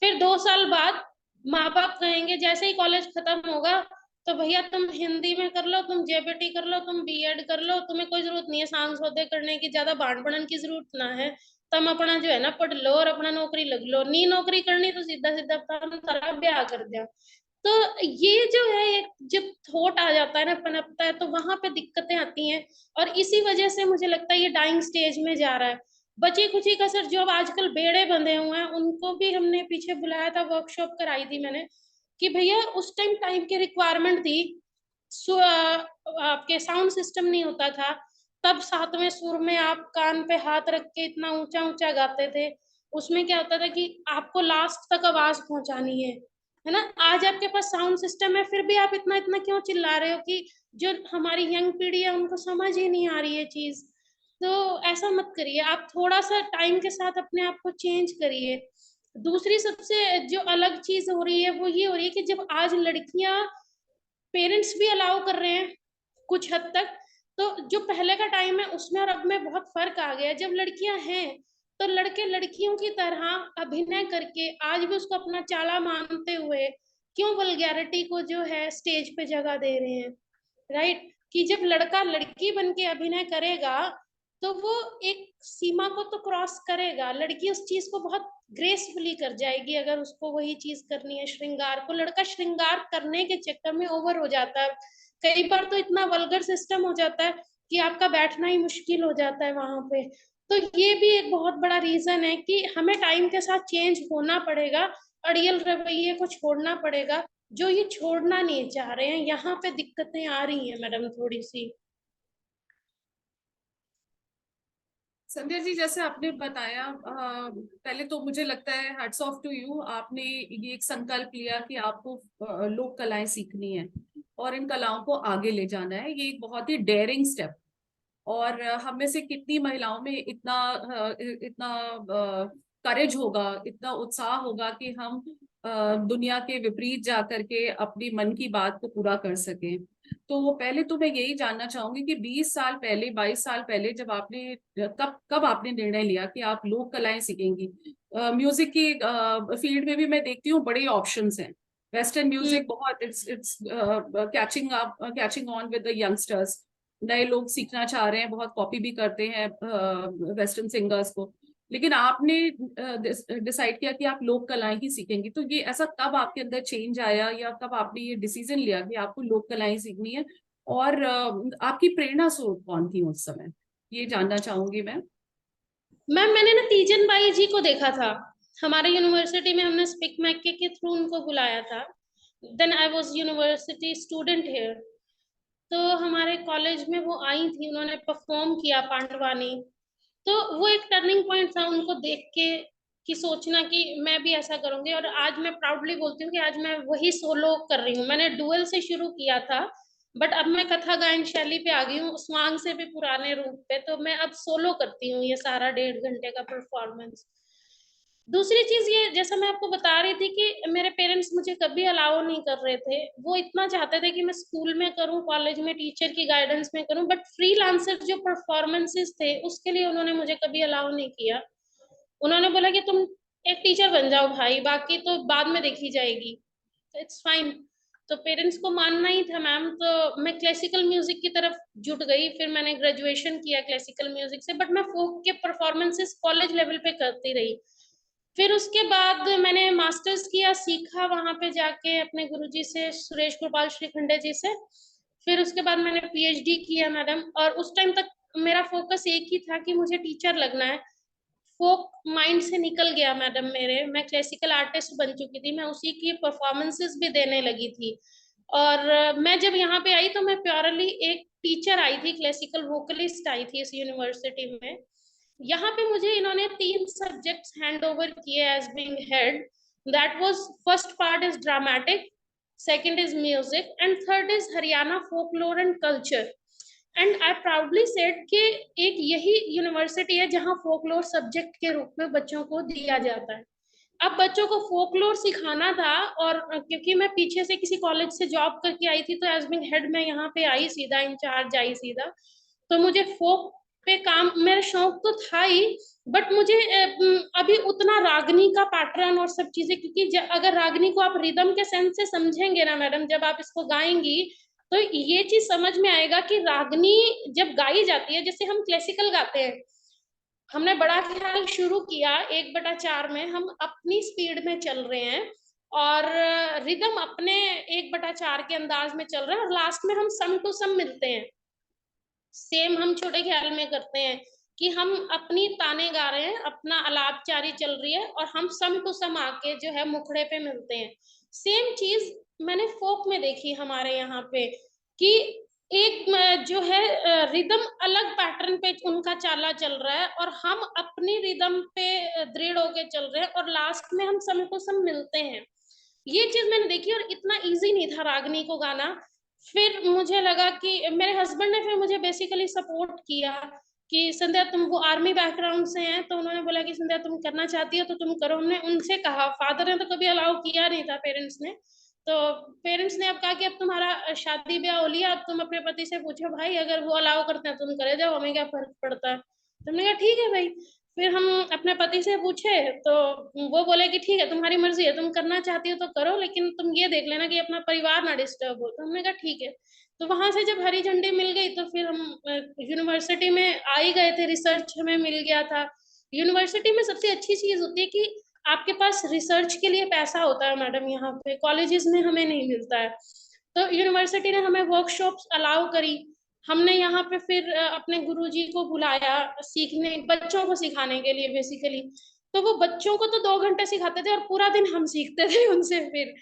फिर 2 साल बाद माँ बाप कहेंगे, जैसे ही कॉलेज खत्म होगा तो भैया तुम हिंदी में कर लो, तुम जेबीटी कर लो, तुम बीएड कर लो, तुम्हें कोई जरूरत नहीं है सांग सौदे करने की, ज्यादा बांट पड़न की जरूरत ना है। तुम अपना जो है ना पढ़ लो और अपना नौकरी लग लो, नहीं नौकरी करनी तो सीधा सीधा तुम सारा ब्याह कर दिया। तो ये जो है एक जब थॉट आ जाता है ना, पनपता है, तो वहां पे दिक्कतें आती हैं। और इसी वजह से मुझे लगता है ये डाइंग स्टेज में जा रहा है। बची खुची का सर जो अब आजकल बेड़े बंधे हुए हैं, उनको भी हमने पीछे बुलाया था, वर्कशॉप कराई थी मैंने कि भैया उस टाइम टाइम की रिक्वायरमेंट थी। आपके साउंड सिस्टम नहीं होता था, तब सातवें सुर में आप कान पे हाथ रख के इतना ऊंचा ऊंचा गाते थे। उसमें क्या होता था कि आपको लास्ट तक आवाज पहुंचानी है ना। आज आपके पास साउंड सिस्टम है, फिर भी आप इतना इतना क्यों चिल्ला रहे हो कि जो हमारी यंग पीढ़ी है उनको समझ ही नहीं आ रही है चीज। तो ऐसा मत करिए, आप थोड़ा सा टाइम के साथ अपने आप को चेंज करिए। दूसरी सबसे जो अलग चीज हो रही है वो ये हो रही है कि जब आज लड़कियां, पेरेंट्स भी अलाउ कर रहे हैं कुछ हद तक, तो जो पहले का टाइम है उसमें और अब में बहुत फर्क आ गया है। जब लड़कियां हैं तो लड़के लड़कियों की तरह अभिनय करके आज भी उसको अपना चाला मानते हुए क्यों वल्गैरिटी को जो है स्टेज पे जगह दे रहे हैं? राइट, कि जब लड़का लड़की बन के अभिनय करेगा तो वो एक सीमा को तो क्रॉस करेगा। लड़की उस चीज को बहुत ग्रेसफुली कर जाएगी अगर उसको वही चीज करनी है। श्रृंगार को लड़का श्रृंगार करने के चक्कर में ओवर हो जाता है। कई बार तो इतना वल्गर सिस्टम हो जाता है कि आपका बैठना ही मुश्किल हो जाता है वहां पे। तो ये भी एक बहुत बड़ा रीजन है कि हमें टाइम के साथ चेंज होना पड़ेगा, अड़ियल रवैये को छोड़ना पड़ेगा, जो ये छोड़ना नहीं चाह रहे हैं। यहाँ पे दिक्कतें आ रही हैं मैडम थोड़ी सी। संध्या जी, जैसे आपने बताया, पहले तो मुझे लगता है हैट्स ऑफ टू यू, आपने ये एक संकल्प लिया कि आपको लोक कलाएं सीखनी है और इन कलाओं को आगे ले जाना है। ये एक बहुत ही डेयरिंग स्टेप। और हम में से कितनी महिलाओं में इतना करेज होगा, इतना उत्साह होगा कि हम दुनिया के विपरीत जा करके अपनी मन की बात को पूरा कर सकें। तो पहले तो मैं यही जानना चाहूंगी कि 20 साल पहले, 22 साल पहले जब आपने, कब कब आपने निर्णय लिया कि आप लोक कलाएं सीखेंगी? म्यूजिक की फील्ड में भी मैं देखती हूँ बड़े ऑप्शंस हैं। वेस्टर्न म्यूजिक बहुत it's catching on with the youngsters. नए लोग सीखना चाह रहे हैं, बहुत कॉपी भी करते हैं वेस्टर्न सिंगर्स को। लेकिन आपने डिसाइड किया कि आप लोक कलाएं ही सीखेंगी। तो ये ऐसा कब आपके अंदर चेंज आया, या कब आपने ये डिसीजन लिया कि आपको लोक कलाएं सीखनी है? और आपकी प्रेरणा स्रोत कौन थी उस समय, ये जानना चाहूंगी मैं। मैम मैंने ना तीजन बाई जी को देखा था हमारे यूनिवर्सिटी में, हमने स्पिक मैके के थ्रू उनको बुलाया था। Then I was university student here. तो हमारे कॉलेज में वो आई थी, उन्होंने परफॉर्म किया पांडवानी। तो वो एक टर्निंग पॉइंट था उनको देख के कि सोचना कि मैं भी ऐसा करूंगी। और आज मैं प्राउडली बोलती हूँ कि आज मैं वही सोलो कर रही हूँ। मैंने डुअल से शुरू किया था, बट अब मैं कथा गायन शैली पे आ गई हूँ, स्वांग से भी पुराने रूप पे। तो मैं अब सोलो करती हूँ ये सारा 1.5 घंटे का परफॉर्मेंस। दूसरी चीज ये, जैसा मैं आपको बता रही थी कि मेरे पेरेंट्स मुझे कभी अलाउ नहीं कर रहे थे। वो इतना चाहते थे कि मैं स्कूल में करूं, कॉलेज में टीचर की गाइडेंस में करूं, बट फ्रीलांसर जो परफॉर्मेंसेस थे उसके लिए उन्होंने मुझे कभी अलाउ नहीं किया। उन्होंने बोला कि तुम एक टीचर बन जाओ भाई, बाकी तो बाद में देखी जाएगी। It's fine. तो पेरेंट्स को मानना ही था मैम। तो मैं क्लासिकल म्यूजिक की तरफ जुट गई। फिर मैंने ग्रेजुएशन किया क्लासिकल म्यूजिक से, बट मैं फोक के परफॉर्मेंसेस कॉलेज लेवल पे करती रही। फिर उसके बाद मैंने मास्टर्स किया, सीखा वहां पे जाके अपने गुरुजी से, सुरेश गोपाल श्रीखंडे जी से। फिर उसके बाद मैंने पीएचडी किया मैडम। और उस टाइम तक मेरा फोकस एक ही था कि मुझे टीचर लगना है। फोक माइंड से निकल गया मैडम मेरे। मैं क्लासिकल आर्टिस्ट बन चुकी थी, मैं उसी की परफॉर्मेंसेस भी देने लगी थी। और मैं जब यहाँ पे आई तो मैं प्योरली एक टीचर आई थी, क्लासिकल वोकलिस्ट आई थी इस यूनिवर्सिटी में। यहाँ पे मुझे इन्होंने 3 सब्जेक्ट्स हैंड ओवर किए as being head. That was, first part is dramatic, second is music, and third is Haryana folklore and culture. And I proudly said कि एक यही यूनिवर्सिटी है जहाँ फोकलोर सब्जेक्ट के रूप में बच्चों को दिया जाता है। अब बच्चों को फोकलोर सिखाना था, और क्योंकि मैं पीछे से किसी कॉलेज से जॉब करके आई थी, तो एज बीइंग हेड मैं यहाँ पे आई सीधा, इंचार्ज आई सीधा। तो मुझे फोक पे काम, मेरा शौक तो था ही, बट मुझे अभी उतना रागनी का पैटर्न और सब चीजें, क्योंकि अगर रागनी को आप रिदम के सेंस से समझेंगे ना मैडम, जब आप इसको गाएंगी तो ये चीज समझ में आएगा कि रागनी जब गाई जाती है, जैसे हम क्लासिकल गाते हैं, हमने बड़ा ख्याल शुरू किया 1/4 में, हम अपनी स्पीड में चल रहे हैं और रिदम अपने 1/4 के अंदाज में चल रहे हैं, और लास्ट में हम सम टू सम मिलते हैं। सेम हम छोटे ख्याल में करते हैं कि हम अपनी ताने गा रहे हैं, अपना अलाप जारी चल रही है, और हम सम टू सम आके जो है मुखड़े पे मिलते हैं। सेम चीज मैंने फोक में देखी हमारे यहाँ पे, कि एक जो है रिदम अलग पैटर्न पे उनका चाला चल रहा है, और हम अपनी रिदम पे दृढ़ होके चल रहे हैं, और लास्ट में हम सम टू सम मिलते हैं। ये चीज मैंने देखी, और इतना इजी नहीं था रागनी को गाना। फिर मुझे लगा कि मेरे हस्बैंड ने फिर मुझे बेसिकली सपोर्ट किया कि संध्या, तुम वो आर्मी बैकग्राउंड से हैं, तो उन्होंने बोला कि संध्या तुम करना चाहती हो तो तुम करो। हमने उनसे कहा, फादर ने तो कभी अलाउ किया नहीं था, पेरेंट्स ने। तो पेरेंट्स ने अब कहा कि अब तुम्हारा शादी ब्याह हो लिया, अब तुम अपने पति से पूछो भाई, अगर वो अलाउ करते हैं तुम करे जाओ, हमें क्या फर्क पड़ता है। तो हमने कहा ठीक है भाई। फिर हम अपने पति से पूछे, तो वो बोले कि ठीक है तुम्हारी मर्जी है, तुम करना चाहती हो तो करो, लेकिन तुम ये देख लेना कि अपना परिवार ना डिस्टर्ब हो। तो हमने कहा ठीक है। तो वहां से जब हरी झंडी मिल गई तो फिर हम यूनिवर्सिटी में आ ही गए थे, रिसर्च हमें मिल गया था। यूनिवर्सिटी में सबसे अच्छी चीज होती है कि आपके पास रिसर्च के लिए पैसा होता है मैडम, यहाँ पे कॉलेजेस में हमें नहीं मिलता है। तो यूनिवर्सिटी ने हमें वर्कशॉप्स अलाउ करी। हमने यहाँ पे फिर अपने गुरुजी को बुलाया सीखने, बच्चों को सिखाने के लिए बेसिकली। तो वो बच्चों को तो 2 घंटे सिखाते थे और पूरा दिन हम सीखते थे उनसे। फिर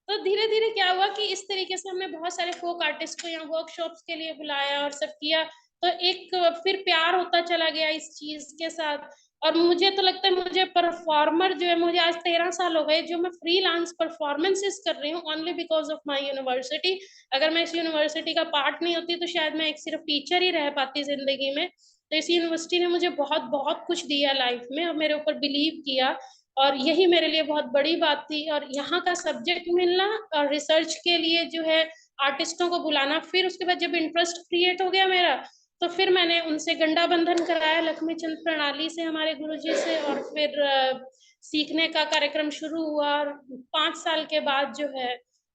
तो धीरे धीरे क्या हुआ कि इस तरीके से हमने बहुत सारे फोक आर्टिस्ट को यहाँ वर्कशॉप्स के लिए बुलाया और सब किया। तो एक फिर प्यार होता चला गया इस चीज के साथ। और मुझे तो लगता है मुझे परफॉर्मर जो है, मुझे आज 13 साल हो गए जो मैं फ्रीलांस परफॉर्मेंसेस कर रही हूँ, only because of my university. अगर मैं इस यूनिवर्सिटी का पार्ट नहीं होती तो शायद मैं एक सिर्फ टीचर ही रह पाती जिंदगी में। तो इस यूनिवर्सिटी ने मुझे बहुत बहुत कुछ दिया लाइफ में, और मेरे ऊपर बिलीव किया, और यही मेरे लिए बहुत बड़ी बात थी। और यहाँ का सब्जेक्ट मिलना और रिसर्च के लिए जो है आर्टिस्टों को बुलाना, फिर उसके बाद जब इंटरेस्ट क्रिएट हो गया मेरा, तो फिर मैंने उनसे गंडा बंधन कराया लक्ष्मी चंद प्रणाली से, हमारे गुरुजी से। और फिर सीखने का कार्यक्रम शुरू हुआ, और 5 साल के बाद जो है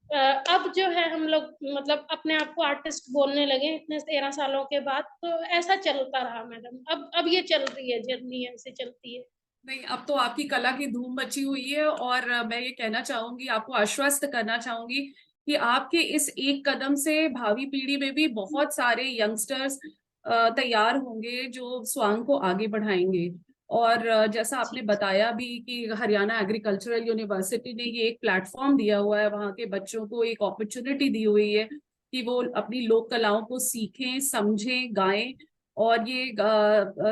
अब जो है हम लोग मतलब अपने आप को आर्टिस्ट बोलने लगे इतने 13 सालों के बाद। तो ऐसा चलता रहा मैडम। अब ये चल रही है जर्नी, ऐसे चलती है। नहीं, अब तो आपकी कला की धूम मची हुई है, और मैं ये कहना चाहूंगी, आपको आश्वस्त करना चाहूंगी कि आपके इस एक कदम से भावी पीढ़ी में भी बहुत सारे यंगस्टर्स तैयार होंगे जो स्वांग को आगे बढ़ाएंगे। और जैसा आपने बताया भी कि हरियाणा एग्रीकल्चरल यूनिवर्सिटी ने ये एक प्लेटफॉर्म दिया हुआ है, वहाँ के बच्चों को एक अपॉर्चुनिटी दी हुई है कि वो अपनी लोक कलाओं को सीखें, समझें, गाएं। और ये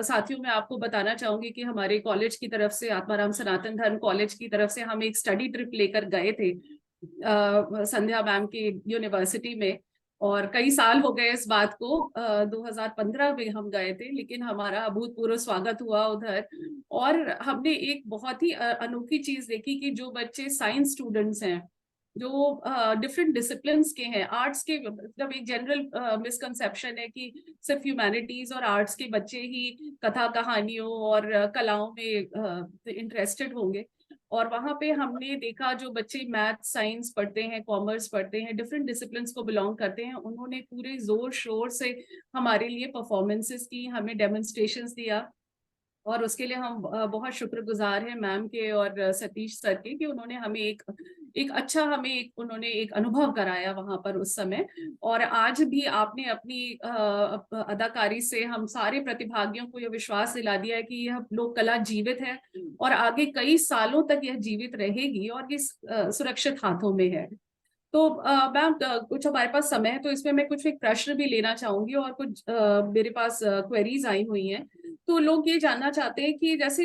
साथियों मैं आपको बताना चाहूंगी कि हमारे कॉलेज की तरफ से, आत्माराम सनातन धर्म कॉलेज की तरफ से हम एक स्टडी ट्रिप लेकर गए थे संध्या मैम की यूनिवर्सिटी में। और कई साल हो गए इस बात को, 2015 में हम गए थे, लेकिन हमारा अभूतपूर्व स्वागत हुआ उधर। और हमने एक बहुत ही अनोखी चीज देखी कि जो बच्चे साइंस स्टूडेंट्स हैं, जो डिफरेंट डिसिप्लिन्स के हैं, आर्ट्स के, मतलब एक जनरल मिसकंसेप्शन है कि सिर्फ ह्यूमैनिटीज और आर्ट्स के बच्चे ही कथा कहानियों और कलाओं में इंटरेस्टेड होंगे। और वहां पे हमने देखा जो बच्चे मैथ साइंस पढ़ते हैं, कॉमर्स पढ़ते हैं, डिफरेंट डिसिप्लिन्स को बिलोंग करते हैं, उन्होंने पूरे जोर शोर से हमारे लिए परफॉर्मेंसेस की, हमें डेमोन्स्ट्रेशंस दिया। और उसके लिए हम बहुत शुक्रगुजार हैं मैम के और सतीश सर के कि उन्होंने हमें एक अच्छा, हमें उन्होंने एक अनुभव कराया वहां पर उस समय। और आज भी आपने अपनी अदाकारी से हम सारे प्रतिभागियों को यह विश्वास दिला दिया है कि यह लोक कला जीवित है और आगे कई सालों तक यह जीवित रहेगी और ये सुरक्षित हाथों में है। तो मैम, कुछ हमारे पास समय है तो इसमें मैं कुछ एक प्रश्न भी लेना चाहूंगी और कुछ मेरे पास क्वेरीज आई हुई हैं। तो लोग ये जानना चाहते हैं कि जैसे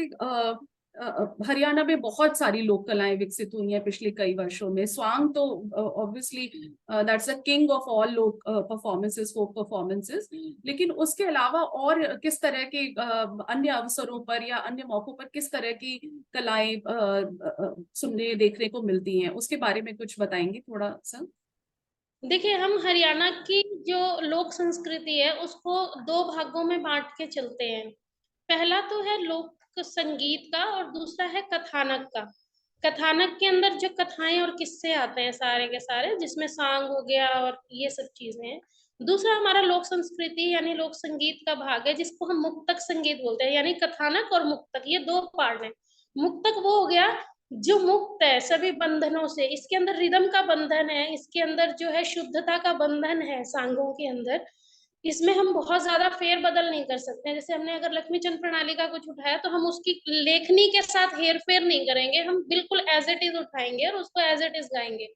हरियाणा में बहुत सारी लोक कलाएं विकसित हुई हैं पिछले कई वर्षों में। स्वांग तो obviously that's a king of all लोक परफॉर्मेंसेस, फोक परफॉर्मेंसेस। लेकिन उसके अलावा और किस तरह के अन्य अवसरों पर या अन्य मौकों पर किस तरह की कलाएं सुनने देखने को मिलती हैं, उसके बारे में कुछ बताएंगे थोड़ा सा? देखिए, हम हरियाणा की जो लोक संस्कृति है उसको दो भागों में बांट के चलते हैं। पहला तो है लोक संगीत का और दूसरा है कथानक का। कथानक के अंदर जो कथाएं और किस्से आते हैं सारे के सारे, जिसमें सांग हो गया और ये सब चीजें हैं। दूसरा हमारा लोक संस्कृति यानी लोक संगीत का भाग है, जिसको हम मुक्तक संगीत बोलते हैं। यानी कथानक और मुक्तक ये दो पार्ट हैं। मुक्तक वो हो गया जो मुक्त है सभी बंधनों से, इसके अंदर रिदम का बंधन है, इसके अंदर जो है शुद्धता का बंधन है सांगों के अंदर। इसमें हम बहुत ज्यादा फेर बदल नहीं कर सकते हैं। जैसे हमने अगर लक्ष्मी चंद प्रणाली का कुछ उठाया तो हम उसकी लेखनी के साथ हेर फेर नहीं करेंगे, हम बिल्कुल एज इट इज उठाएंगे और उसको एज इट इज गाएंगे।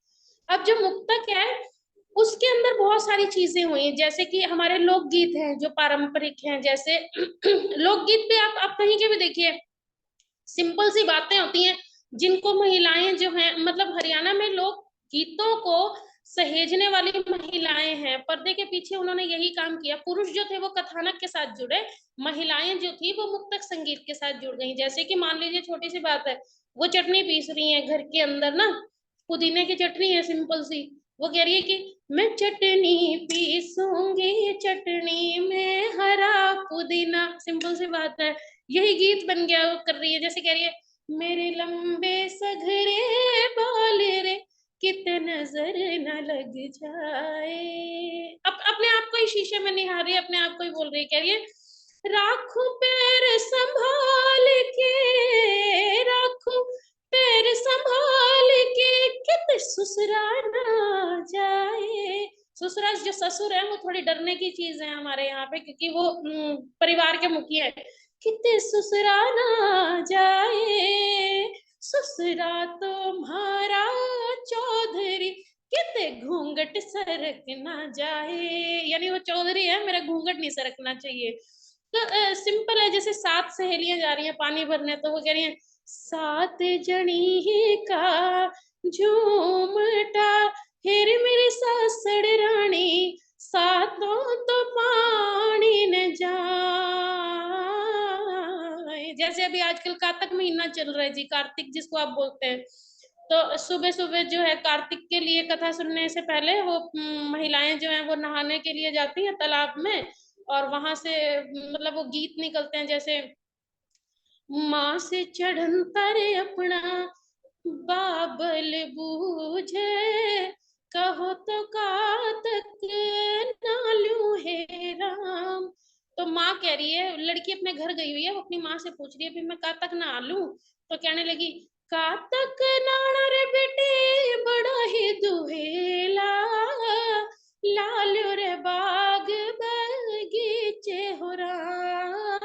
अब जो मुक्तक है उसके अंदर बहुत सारी चीजें हुई, जैसे कि हमारे लोकगीत हैं जो पारंपरिक हैं। जैसे लोकगीत पे आप कहीं के भी देखिए, सिंपल सी बातें होती हैं जिनको महिलाएं जो हैं, मतलब हरियाणा में लोग गीतों को सहेजने वाली महिलाएं हैं। पर्दे के पीछे उन्होंने यही काम किया। पुरुष जो थे वो कथानक के साथ जुड़े, महिलाएं जो थी वो मुक्तक संगीत के साथ जुड़ गई। जैसे कि मान लीजिए छोटी सी बात है, वो चटनी पीस रही है घर के अंदर ना, पुदीने की चटनी है सिंपल सी। वो कह रही है कि मैं चटनी पीसूंगी, चटनी में हरा पुदीना, सिंपल सी बात है। यही गीत बन गया। वो कर रही है, जैसे कह रही है मेरे लंबे सघरे बाल रे कितने नजर न लग जाए। अब अपने आप को ही शीशे में निहार रही है, अपने आप को ही बोल रही है, कह रही है राखू पैर संभाल के, राखू पैर संभाल के, कित ससुरा ना जाए। ससुरा जो ससुर है वो थोड़ी डरने की चीज है हमारे यहाँ पे, क्योंकि वो परिवार के मुखिया है। किते ससुरा ना जाए, ससुरा तुम्हारा चौधरी, किते घूंघट सरक ना जाए। यानी वो चौधरी है, मेरा घूंघट नहीं सरकना चाहिए। तो सिंपल है। जैसे 7 सहेलियां जा रही हैं पानी भरने, तो वो कह रही हैं 7 जनी का झूमटा, फिर मेरी सासड़ रानी सातों तो पानी न जाए। जैसे अभी आजकल कार्तिक महीना चल रहा है जी, कार्तिक जिसको आप बोलते हैं। तो सुबह सुबह जो है कार्तिक के लिए कथा सुनने से पहले वो महिलाएं जो हैं वो नहाने के लिए जाती हैं तालाब में, और वहां से मतलब वो गीत निकलते हैं, जैसे माँ से चढ़न तारे अपना बाबल बूझे, कहो तो कातक नालू है राम। तो माँ कह रही है, लड़की अपने घर गई हुई है, वो अपनी माँ से पूछ रही है भी मैं कातक ना लूं। तो कहने लगी कातक नाना रे बेटे बड़ा ही दुहेला, लालू रे बाग बगीचे हो राम।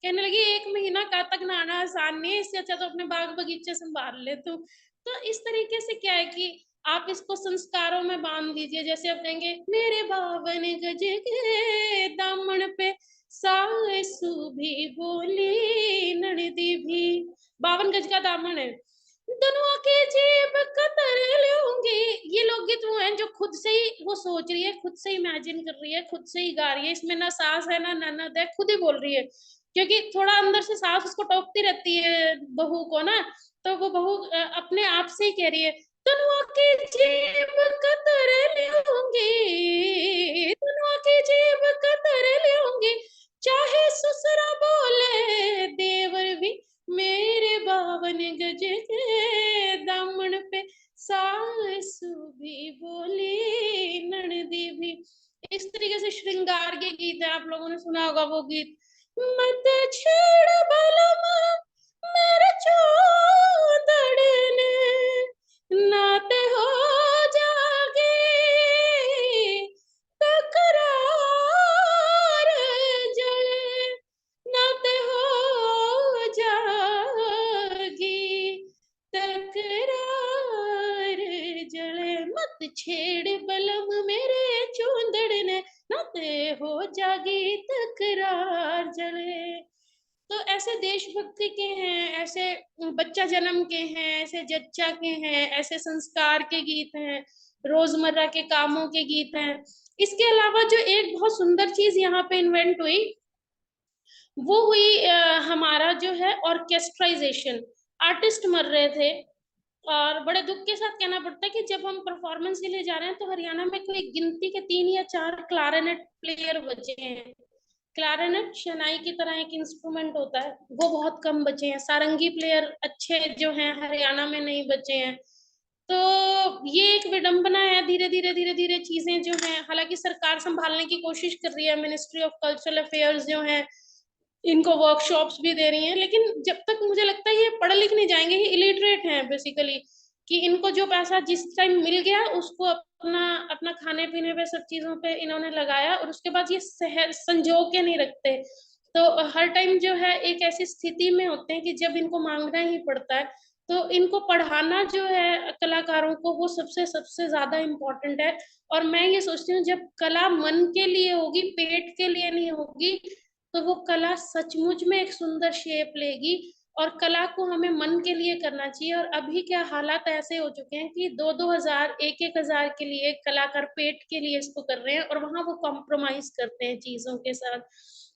कहने लगी 1 महीना कातक नहाना आसान नहीं है, इससे अच्छा तो अपने बाग बगीचे संभाल ले तू। तो इस तरीके से क्या है कि आप इसको संस्कारों में बांध दीजिए। जैसे आप कहेंगे मेरे 52 गज के दामन पे सासू भी बोली ननदी भी। 52 गज का दामन है, दोनों की जेब कतर लूंगी। ये लोकगीत वो हैं जो खुद से ही वो सोच रही है, खुद से इमेजिन कर रही है, खुद से ही गा रही है। इसमें ना सास है ना ननद है, खुद ही बोल रही है, क्योंकि थोड़ा अंदर से सास उसको टोकती रहती है बहू को ना, तो वो बहू अपने आप से ही कह रही है दोनों की जेब कतर लूंगी, दोनों की जेब कतर लूंगी, चाहे ससुरा बोले देवर भी मेरे 52 गज के दामन पे सासू भी बोली ननदी भी। इस तरीके से श्रृंगार के गीत है, आप लोगों ने सुना होगा वो गीत। मत छेड़ बलम मेरे चौधड़ ने, नाते हो जागे तकरार जले, नाते हो जागी तकरार जले। मत छेड़ बलम मेरे चूंदड़ ने, नाते हो जागी तकरार जले। तो ऐसे देशभक्ति के हैं, ऐसे बच्चा जन्म के हैं, ऐसे जच्चा के हैं, ऐसे संस्कार के गीत हैं, रोजमर्रा के कामों के गीत हैं। इसके अलावा जो एक बहुत सुंदर चीज यहाँ पे इन्वेंट हुई वो हुई हमारा जो है ऑर्केस्ट्राइजेशन। आर्टिस्ट मर रहे थे, और बड़े दुख के साथ कहना पड़ता है कि जब हम परफॉर्मेंस के लिए जा रहे हैं तो हरियाणा में कोई गिनती के 3 या 4 क्लारिनेट प्लेयर बचे हैं। क्लारिनेट शहनाई की तरह एक इंस्ट्रूमेंट होता है, वो बहुत कम बचे हैं। सारंगी प्लेयर अच्छे जो हैं हरियाणा में नहीं बचे हैं। तो ये एक विडंबना है। धीरे धीरे चीजें जो हैं, हालांकि सरकार संभालने की कोशिश कर रही है, मिनिस्ट्री ऑफ कल्चरल अफेयर्स जो है इनको वर्कशॉप्स भी दे रही हैं, लेकिन जब तक मुझे लगता है ये पढ़ लिख नहीं जाएंगे, ये इलिटरेट हैं बेसिकली, कि इनको जो पैसा जिस टाइम मिल गया उसको अपना अपना खाने पीने पे सब चीजों पे इन्होंने लगाया, और उसके बाद ये संजो के नहीं रखते। तो हर टाइम जो है एक ऐसी स्थिति में होते हैं कि जब इनको मांगना ही पड़ता है। तो इनको पढ़ाना जो है कलाकारों को, वो सबसे सबसे ज्यादा इम्पोर्टेंट है। और मैं ये सोचती हूँ जब कला मन के लिए होगी, पेट के लिए नहीं होगी, तो वो कला सचमुच में एक सुंदर शेप लेगी। और कला को हमें मन के लिए करना चाहिए। और अभी क्या हालात ऐसे हो चुके हैं कि 2-2 हजार 1-1 हजार के लिए कलाकार पेट के लिए इसको कर रहे हैं, और वहां वो कॉम्प्रोमाइज करते हैं चीजों के साथ।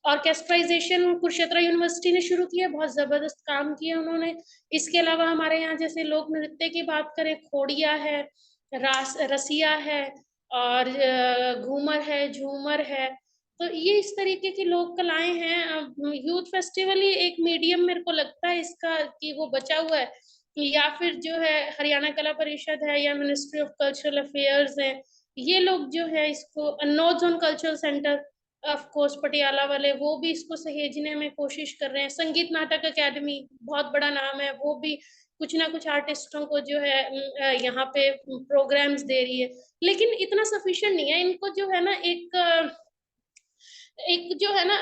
ऑर्केस्ट्राइजेशन कुरुक्षेत्र यूनिवर्सिटी ने शुरू किया, बहुत जबरदस्त काम किया उन्होंने। इसके अलावा हमारे यहाँ जैसे लोक नृत्य की बात करें, खोड़िया है, रसिया है, और घूमर है, झूमर है। तो ये इस तरीके की लोक कलाएं हैं। यूथ फेस्टिवल ही एक मीडियम मेरे को लगता है इसका कि वो बचा हुआ है, या फिर जो है हरियाणा कला परिषद है या मिनिस्ट्री ऑफ कल्चरल अफेयर्स है, ये लोग जो है इसको, north zone cultural centre of course Patiala वाले, वो भी इसको सहेजने में कोशिश कर रहे हैं। संगीत नाटक अकेडमी बहुत बड़ा नाम है, वो भी कुछ ना कुछ आर्टिस्टों को जो है यहाँ पे प्रोग्राम्स दे रही है। लेकिन इतना सफिशिएंट नहीं है, इनको जो है ना एक जो है ना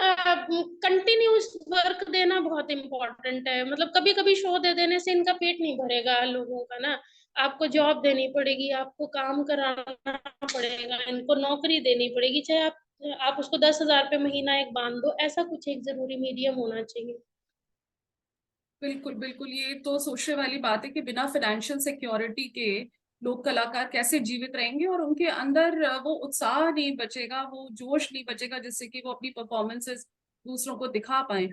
कंटिन्यूस वर्क देना बहुत इम्पोर्टेंट है। मतलब कभी कभी शो दे देने से इनका पेट नहीं भरेगा लोगों का ना। आपको जॉब देनी पड़ेगी, आपको काम कराना पड़ेगा, इनको नौकरी देनी पड़ेगी, चाहे आप उसको 10,000 रुपये महीना एक बांध दो। ऐसा कुछ एक जरूरी मीडियम होना चाहिए। बिल्कुल बिल्कुल, ये तो सोचने वाली बात है कि बिना फाइनेंशियल सिक्योरिटी के लोक कलाकार कैसे जीवित रहेंगे, और उनके अंदर वो उत्साह नहीं बचेगा, वो जोश नहीं बचेगा जिससे कि वो अपनी परफॉर्मेंसेस दूसरों को दिखा पाए।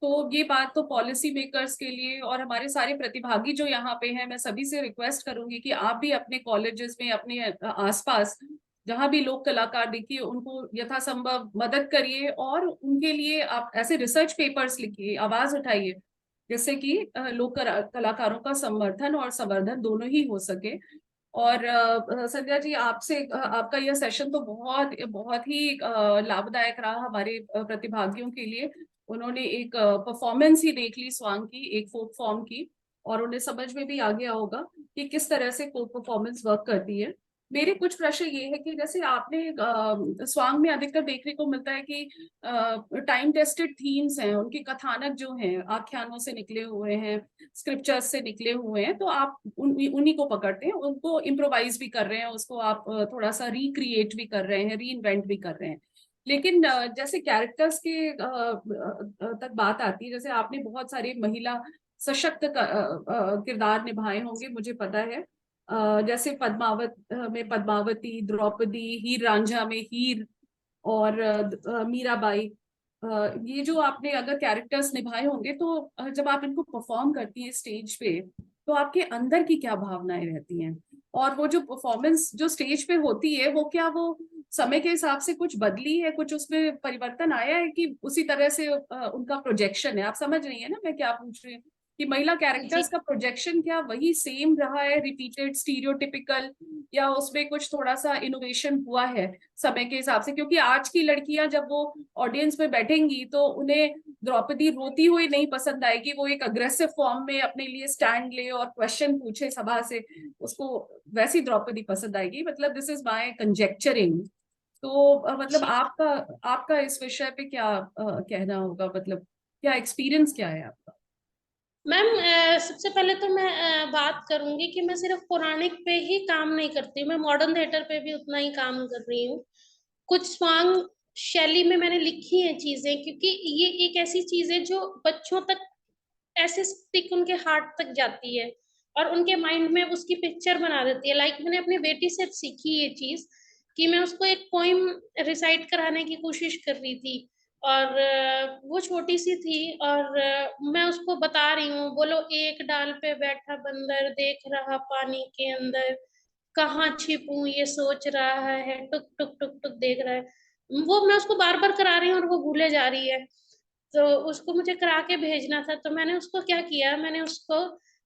तो ये बात तो पॉलिसी मेकर्स के लिए और हमारे सारे प्रतिभागी जो यहाँ पे हैं, मैं सभी से रिक्वेस्ट करूंगी कि आप भी अपने कॉलेजेस में, अपने आसपास जहाँ भी लोक कलाकार देखिए, उनको यथासंभव मदद करिए, और उनके लिए आप ऐसे रिसर्च पेपर्स लिखिए, आवाज उठाइए, जिससे कि लोक कलाकारों का समर्थन और संवर्धन दोनों ही हो सके। और संध्या जी, आपसे आपका यह सेशन तो बहुत बहुत ही लाभदायक रहा हमारे प्रतिभागियों के लिए। उन्होंने एक परफॉर्मेंस ही देख ली स्वांग की, एक फोक फॉर्म की, और उन्हें समझ में भी आ गया होगा कि किस तरह से फोक परफॉर्मेंस वर्क करती है। मेरे कुछ प्रश्न ये है कि जैसे आपने स्वांग में अधिकतर देखने को मिलता है कि टाइम टेस्टेड थीम्स हैं, उनके कथानक जो हैं आख्यानों से निकले हुए हैं, स्क्रिप्चर्स से निकले हुए हैं, तो आप उन्हीं को पकड़ते हैं, उनको इम्प्रोवाइज भी कर रहे हैं, उसको आप थोड़ा सा रिक्रिएट भी कर रहे हैं, री इन्वेंट भी कर रहे हैं। लेकिन जैसे कैरेक्टर्स के तक बात आती है, जैसे आपने बहुत सारे महिला सशक्त किरदार निभाए होंगे, मुझे पता है। जैसे में पद्मावती, द्रौपदी, हीर रांझा में हीर, और मीराबाई, ये जो आपने अगर कैरेक्टर्स निभाए होंगे, तो जब आप इनको परफॉर्म करती हैं स्टेज पे, तो आपके अंदर की क्या भावनाएं रहती हैं? और वो जो परफॉर्मेंस जो स्टेज पे होती है, वो क्या वो समय के हिसाब से कुछ बदली है, कुछ उसमें परिवर्तन आया है, कि उसी तरह से उनका प्रोजेक्शन है? आप समझ रही है ना मैं क्या पूछ रही हूँ, कि महिला जी कैरेक्टर्स का प्रोजेक्शन क्या वही सेम रहा है, रिपीटेड स्टीरियोटिपिकल, या उसमें कुछ थोड़ा सा इनोवेशन हुआ है समय के हिसाब से? क्योंकि आज की लड़कियां जब वो ऑडियंस में बैठेंगी, तो उन्हें द्रौपदी रोती हुई नहीं पसंद आएगी, वो एक अग्रेसिव फॉर्म में अपने लिए स्टैंड ले और क्वेश्चन पूछे सभा से, उसको वैसी द्रौपदी पसंद आएगी। मतलब दिस इज माय कंजेक्चरिंग। तो मतलब जी आपका आपका इस विषय पे क्या कहना होगा? मतलब क्या एक्सपीरियंस क्या है आपका? मैम, सबसे पहले तो मैं बात करूंगी कि मैं सिर्फ पौराणिक पे ही काम नहीं करती हूँ, मैं मॉडर्न थिएटर पे भी उतना ही काम कर रही हूँ। कुछ स्वांग शैली में मैंने लिखी है चीजें, क्योंकि ये एक ऐसी चीज है जो बच्चों तक ऐसे स्टिक उनके हार्ट तक जाती है और उनके माइंड में उसकी पिक्चर बना देती है। लाइक मैंने अपनी बेटी से सीखी ये चीज कि मैं उसको एक पोइम रिसाइट कराने की कोशिश कर रही थी, और वो छोटी सी थी, और मैं उसको बता रही हूँ, बोलो एक डाल पे बैठा बंदर देख रहा पानी के अंदर, कहाँ छिपूं ये सोच रहा है, टुक टुक टुक टुक देख रहा है। वो मैं उसको बार बार करा रही हूँ और वो भूले जा रही है। तो उसको मुझे करा के भेजना था, तो मैंने उसको क्या किया, मैंने उसको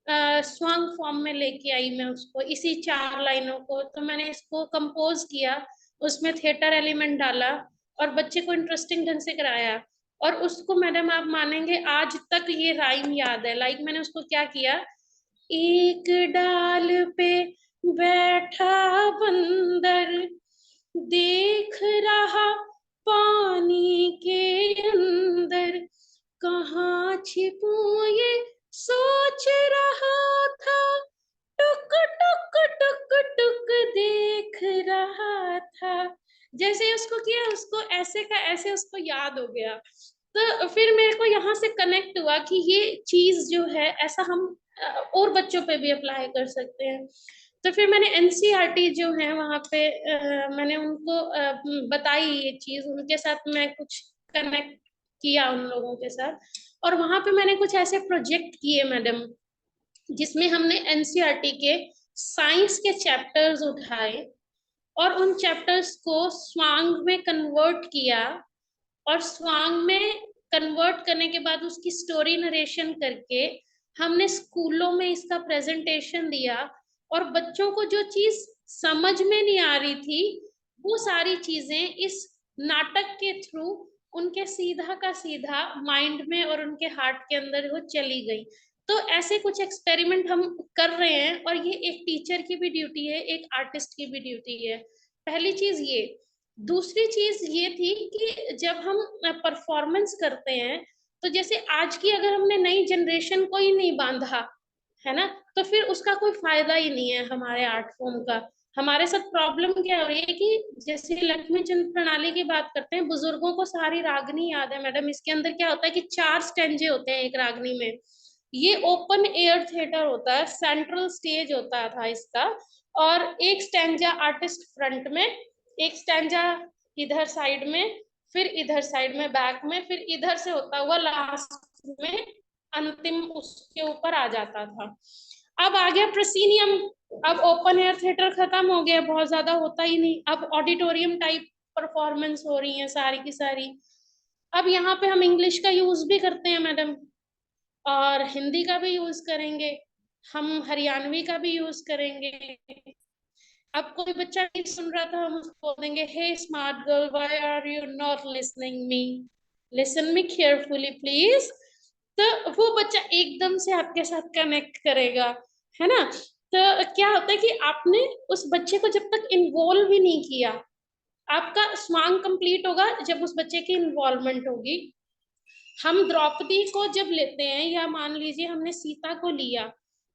स्वांग फॉर्म में लेके आई, मैं उसको इसी 4 लाइनों को, तो मैंने इसको कंपोज किया, उसमें थिएटर एलिमेंट डाला और बच्चे को इंटरेस्टिंग ढंग से कराया। और उसको मैडम आप मानेंगे आज तक ये राइम याद है। लाइक मैंने उसको क्या किया, एक डाल पे बैठा बंदर देख रहा पानी के अंदर, कहाँ छिपूं ये सोच रहा था, टुक टुक टुक टुक देख रहा था। जैसे ही उसको किया, उसको ऐसे का ऐसे उसको याद हो गया। तो फिर मेरे को यहाँ से कनेक्ट हुआ कि ये चीज जो है ऐसा हम और बच्चों पे भी अप्लाई कर सकते हैं। तो फिर मैंने एनसीईआरटी जो है वहाँ पे मैंने उनको बताई ये चीज, उनके साथ मैं कुछ कनेक्ट किया उन लोगों के साथ, और वहां पे मैंने कुछ ऐसे प्रोजेक्ट किए मैडम, जिसमें हमने एनसीईआरटी के साइंस के चैप्टर्स उठाए और उन चैप्टर्स को स्वांग में कन्वर्ट किया, और स्वांग में कन्वर्ट करने के बाद उसकी स्टोरी नरेशन करके हमने स्कूलों में इसका प्रेजेंटेशन दिया। और बच्चों को जो चीज समझ में नहीं आ रही थी, वो सारी चीजें इस नाटक के थ्रू उनके सीधा का सीधा माइंड में और उनके हार्ट के अंदर वो चली गई। तो ऐसे कुछ एक्सपेरिमेंट हम कर रहे हैं, और ये एक टीचर की भी ड्यूटी है, एक आर्टिस्ट की भी ड्यूटी है। पहली चीज ये। दूसरी चीज ये थी कि जब हम परफॉर्मेंस करते हैं, तो जैसे आज की अगर हमने नई जनरेशन को ही नहीं बांधा है ना, तो फिर उसका कोई फायदा ही नहीं है हमारे आर्ट फॉर्म का। हमारे साथ प्रॉब्लम क्या हो रही है कि जैसे लक्ष्मी चंद प्रणाली की बात करते हैं, बुजुर्गों को सारी रागनी याद है मैडम। इसके अंदर क्या होता है कि 4 स्टेंजे होते हैं एक रागनी में। ये ओपन एयर थिएटर होता है, सेंट्रल स्टेज होता था इसका, और एक स्टेंजा आर्टिस्ट फ्रंट में, एक स्टेंजा इधर साइड में, फिर इधर साइड में बैक में, फिर इधर से होता हुआ लास्ट में अंतिम उसके ऊपर आ जाता था। अब आ गया प्रोसीनियम। अब ओपन एयर थिएटर खत्म हो गया, बहुत ज्यादा होता ही नहीं, अब ऑडिटोरियम टाइप परफॉर्मेंस हो रही है सारी की सारी। अब यहाँ पे हम इंग्लिश का यूज भी करते हैं मैडम, और हिंदी का भी यूज करेंगे, हम हरियाणवी का भी यूज करेंगे। अब कोई बच्चा नहीं सुन रहा था, हम उसको बोलेंगे, hey smart girl, why are you not listening me, listen me carefully please. तो वो बच्चा एकदम से आपके साथ कनेक्ट करेगा, है ना। तो क्या होता है कि आपने उस बच्चे को जब तक इन्वॉल्व ही नहीं किया, आपका स्वांग कंप्लीट होगा जब उस बच्चे की इन्वॉल्वमेंट होगी। हम द्रौपदी को जब लेते हैं, या मान लीजिए हमने सीता को लिया,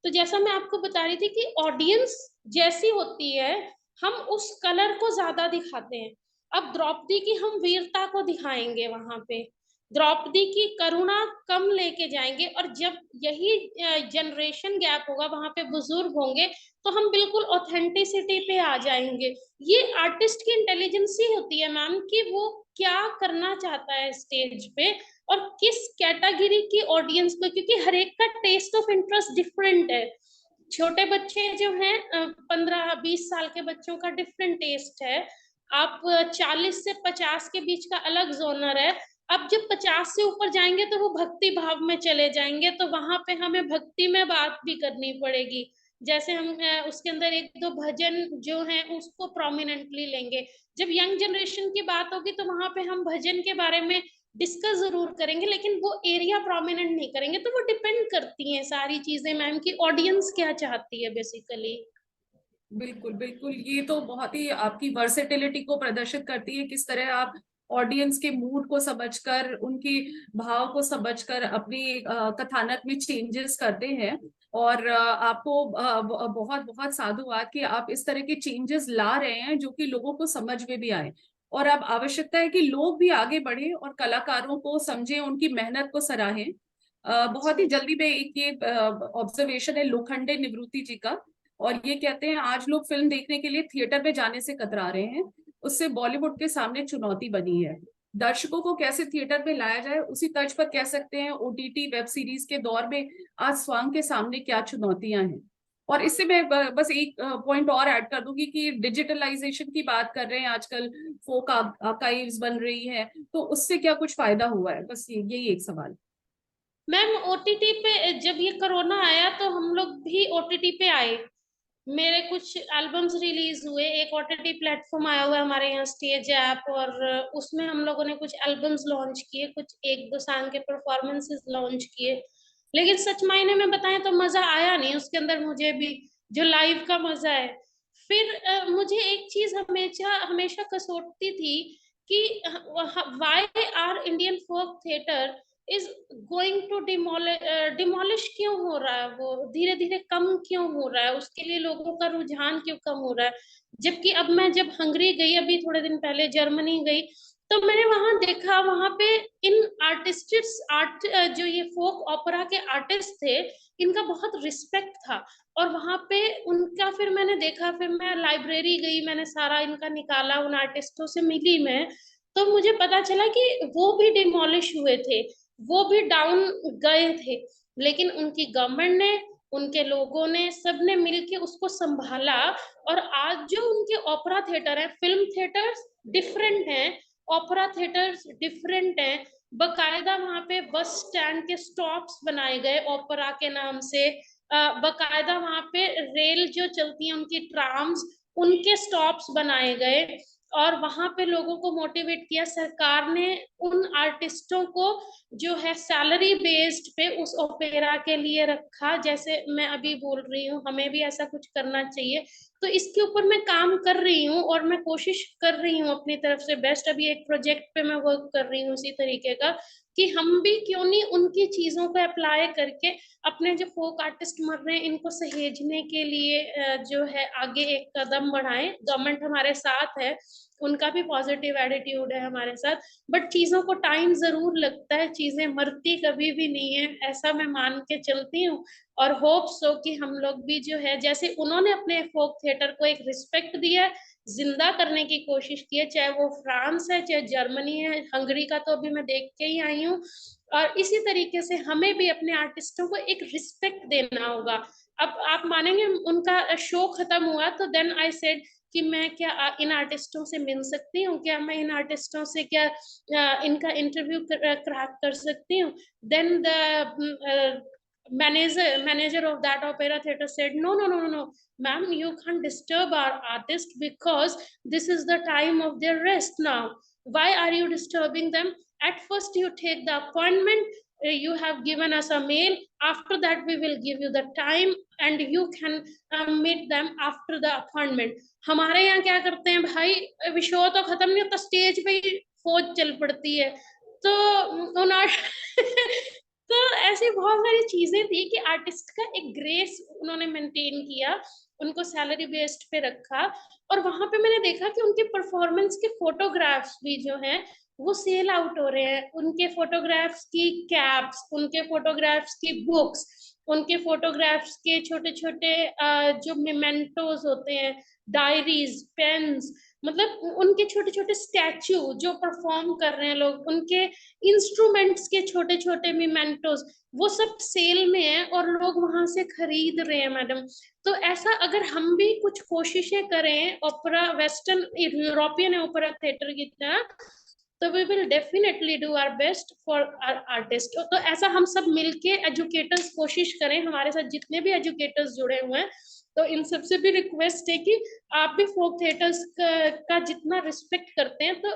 तो जैसा मैं आपको बता रही थी कि ऑडियंस जैसी होती है हम उस कलर को ज्यादा दिखाते हैं। अब द्रौपदी की हम वीरता को दिखाएंगे, वहां पे द्रौपदी की करुणा कम लेके जाएंगे, और जब यही जनरेशन गैप होगा, वहां पे बुजुर्ग होंगे, तो हम बिल्कुल ऑथेंटिसिटी पे आ जाएंगे। ये आर्टिस्ट की इंटेलिजेंस ही होती है मैम, कि वो क्या करना चाहता है स्टेज पे, और किस कैटेगरी की ऑडियंस को, क्योंकि हर एक का टेस्ट ऑफ इंटरेस्ट डिफरेंट है। छोटे बच्चे जो हैं 15-20 साल के बच्चों का डिफरेंट टेस्ट है, आप 40 से 50 के बीच का अलग जोनर है। अब जब 50 से ऊपर जाएंगे तो वो भक्ति भाव में चले जाएंगे, तो वहां पे हमें भक्ति में बात भी करनी पड़ेगी। जैसे हम उसके अंदर एक दो भजन जो है उसको प्रोमिनेंटली लेंगे। जब यंग जनरेशन की बात होगी तो वहां पे हम भजन के बारे में डिस्कस जरूर करेंगे, लेकिन वो एरिया प्रोमिनेंट नहीं करेंगे। तो वो डिपेंड करती हैं सारी चीजें मैम की ऑडियंस क्या चाहती है बेसिकली। बिल्कुल बिल्कुल, ये तो बहुत ही आपकी वर्सेटिलिटी को प्रदर्शित करती है, किस तरह आप ऑडियंस के मूड को समझकर, उनकी भाव को समझकर अपनी कथानक में चेंजेस करते हैं। और आपको बहुत बहुत साधुवाद कि आप इस तरह के चेंजेस ला रहे हैं जो कि लोगों को समझ में भी आए। और अब आवश्यकता है कि लोग भी आगे बढ़े और कलाकारों को समझें, उनकी मेहनत को सराहें। बहुत ही जल्दी में एक ये ऑब्जर्वेशन है लोखंडे निवृत्ति जी का, और ये कहते हैं आज लोग फिल्म देखने के लिए थिएटर में जाने से कतरा रहे हैं, उससे बॉलीवुड के सामने चुनौती बनी है। दर्शकों को कैसे थिएटर में लाया जाए, उसी तर्ज पर कह सकते हैं ओटीटी वेब सीरीज के दौर में आज स्वांग के सामने क्या चुनौतियां हैं। और इससे मैं बस एक पॉइंट और ऐड कर दूंगी कि डिजिटलाइजेशन की बात कर रहे हैं आजकल, फोक आर्काइव्स बन रही है, तो उससे क्या कुछ फायदा हुआ है, बस यही एक सवाल। मैम ओटीटी पे जब ये कोरोना आया तो हम लोग भी ओटीटी पे आए। मेरे कुछ एल्बम्स रिलीज हुए, एक ओटीटी प्लेटफॉर्म आया हुआ है हमारे यहाँ स्टेज ऐप, और उसमें हम लोगों ने कुछ एल्बम्स लॉन्च किए, कुछ एक दो सॉन्ग के परफॉर्मेंसेस लॉन्च किए। लेकिन सच मायने में बताएं तो मजा आया नहीं उसके अंदर मुझे भी, जो लाइव का मजा है। फिर मुझे एक चीज हमेशा हमेशा कसौटती थी कि why are Indian folk theatre is going to demolish क्यों हो रहा है, वो धीरे धीरे कम क्यों हो रहा है, उसके लिए लोगों का रुझान क्यों कम हो रहा है। जबकि अब मैं जब हंगरी गई, अभी थोड़े दिन पहले जर्मनी गई, तो मैंने वहां देखा, वहां पे इन आर्ट जो ये फोक ओपेरा के आर्टिस्ट थे, इनका बहुत रिस्पेक्ट था। और वहां पे उनका फिर मैंने देखा, फिर मैं लाइब्रेरी गई, मैंने सारा इनका निकाला, उन आर्टिस्टों से मिली मैं, तो मुझे पता चला कि वो भी डिमोलिश हुए थे, वो भी डाउन गए थे। लेकिन उनकी गवर्नमेंट ने, उनके लोगों ने, सबने मिलके उसको संभाला। और आज जो उनके ओपेरा थिएटर है, फिल्म थिएटर्स डिफरेंट हैं, ओपेरा थिएटर्स डिफरेंट हैं। बकायदा वहां पे बस स्टैंड के स्टॉप्स बनाए गए ओपेरा के नाम से। बकायदा वहां पे रेल जो चलती है उनकी ट्राम्स, उनके स्टॉप्स बनाए गए। और वहां पे लोगों को मोटिवेट किया सरकार ने, उन आर्टिस्टों को जो है सैलरी बेस्ड पे उस ओपेरा के लिए रखा। जैसे मैं अभी बोल रही हूँ, हमें भी ऐसा कुछ करना चाहिए। तो इसके ऊपर मैं काम कर रही हूँ, और मैं कोशिश कर रही हूँ अपनी तरफ से बेस्ट। अभी एक प्रोजेक्ट पे मैं वर्क कर रही हूँ उसी तरीके का, कि हम भी क्यों नहीं उनकी चीजों को अप्लाई करके अपने जो फोक आर्टिस्ट मर रहे हैं इनको सहेजने के लिए जो है आगे एक कदम बढ़ाएं। गवर्नमेंट हमारे साथ है, उनका भी पॉजिटिव एटीट्यूड है हमारे साथ, बट चीजों को टाइम जरूर लगता है, चीजें मरती कभी भी नहीं है, ऐसा मैं मान के चलती हूँ। और होप सो कि हम लोग भी जो है, जैसे उन्होंने अपने फोक थिएटर को एक रिस्पेक्ट दिया है, जिंदा करने की कोशिश की है, चाहे वो फ्रांस है, चाहे जर्मनी है, हंगरी का तो अभी मैं देख के ही आई हूँ। और इसी तरीके से हमें भी अपने आर्टिस्टों को एक रिस्पेक्ट देना होगा। अब आप मानेंगे, उनका शो खत्म हुआ तो देन आई सेड कि मैं क्या इन आर्टिस्टों से मिल सकती हूँ, क्या मैं इन आर्टिस्टों से क्या इनका इंटरव्यू क्रैक कर सकती हूँ। Then the manager of that opera theater said, no, ma'am, you can't disturb our artist because this is the time of their rest now. Why are you disturbing them? At first you take the appointment, you have given us a mail. After that we will give you the time and you can meet them after the appointment. हमारे यहाँ क्या करते हैं भाई, show तो खत्म नहीं होता, स्टेज पे ही फौज चल पड़ती है। तो तो ऐसी बहुत सारी चीजें थी कि आर्टिस्ट का एक ग्रेस उन्होंने मेंटेन किया, उनको सैलरी बेस्ड पे रखा। और वहां पे मैंने देखा कि उनके परफॉर्मेंस के फोटोग्राफ्स भी जो हैं वो सेल आउट हो रहे हैं। उनके फोटोग्राफ्स की कैप्स, उनके फोटोग्राफ्स की बुक्स, उनके फोटोग्राफ्स के छोटे छोटे जो मेमेंटोज होते हैं, डायरीज, पेन्स, मतलब उनके छोटे छोटे स्टैचू जो परफॉर्म कर रहे हैं लोग, उनके इंस्ट्रूमेंट्स के छोटे छोटे मेमेंटोज, वो सब सेल में है और लोग वहां से खरीद रहे हैं मैडम। तो ऐसा अगर हम भी कुछ कोशिशें करें opera, western European opera theatre की तरह, तो we will definitely do our best for our artist. तो ऐसा हम सब मिलके एजुकेटर्स कोशिश करें, हमारे साथ जितने भी एजुकेटर्स जुड़े हुए हैं, तो इन सबसे भी रिक्वेस्ट है कि आप भी फोक थिएटर्स का जितना रिस्पेक्ट करते हैं, तो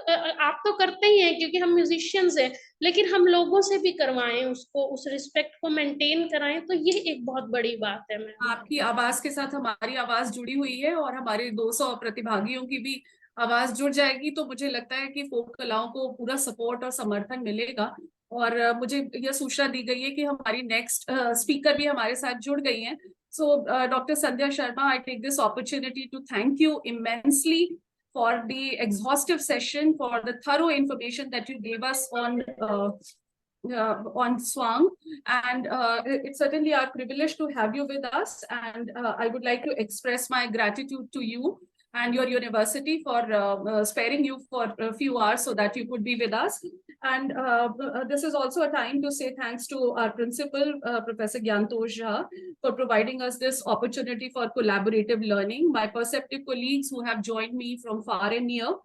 आप तो करते ही हैं क्योंकि हम म्यूजिशियंस हैं, लेकिन हम लोगों से भी करवाएं, उसको, उस रिस्पेक्ट को मेंटेन कराएं। तो ये एक बहुत बड़ी बात है। मैम, आपकी आवाज के साथ हमारी आवाज जुड़ी हुई है और हमारे 200 प्रतिभागियों की भी आवाज जुड़ जाएगी, तो मुझे लगता है कि फोक कलाओं को पूरा सपोर्ट और समर्थन मिलेगा। और मुझे यह सूचना दी गई है कि हमारी नेक्स्ट स्पीकर भी हमारे साथ जुड़ गई हैं। So, Dr. Sandhya Sharma, I take this opportunity to thank you immensely for the exhaustive session, for the thorough information that you gave us on Swang, and it's certainly our privilege to have you with us. And I would like to express my gratitude to you and your university for sparing you for a few hours so that you could be with us. And this is also a time to say thanks to our principal, Professor Gyantosh Jha, for providing us this opportunity for collaborative learning. My perceptive colleagues who have joined me from far and near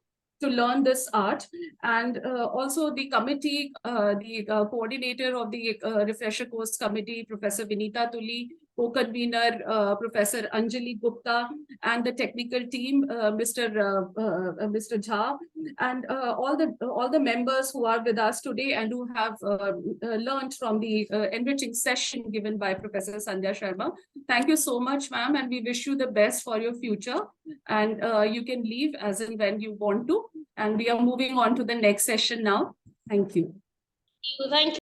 to learn this art, and also the committee, the coordinator of the refresher course committee, Professor Vinita Tuli, co-convener Professor Anjali Gupta, and the technical team, Mr. Jha, and all the members who are with us today and who have learned from the enriching session given by Professor Sandhya Sharma. Thank you so much, ma'am, and we wish you the best for your future. And you can leave as and when you want to. And we are moving on to the next session now. Thank you. thank you.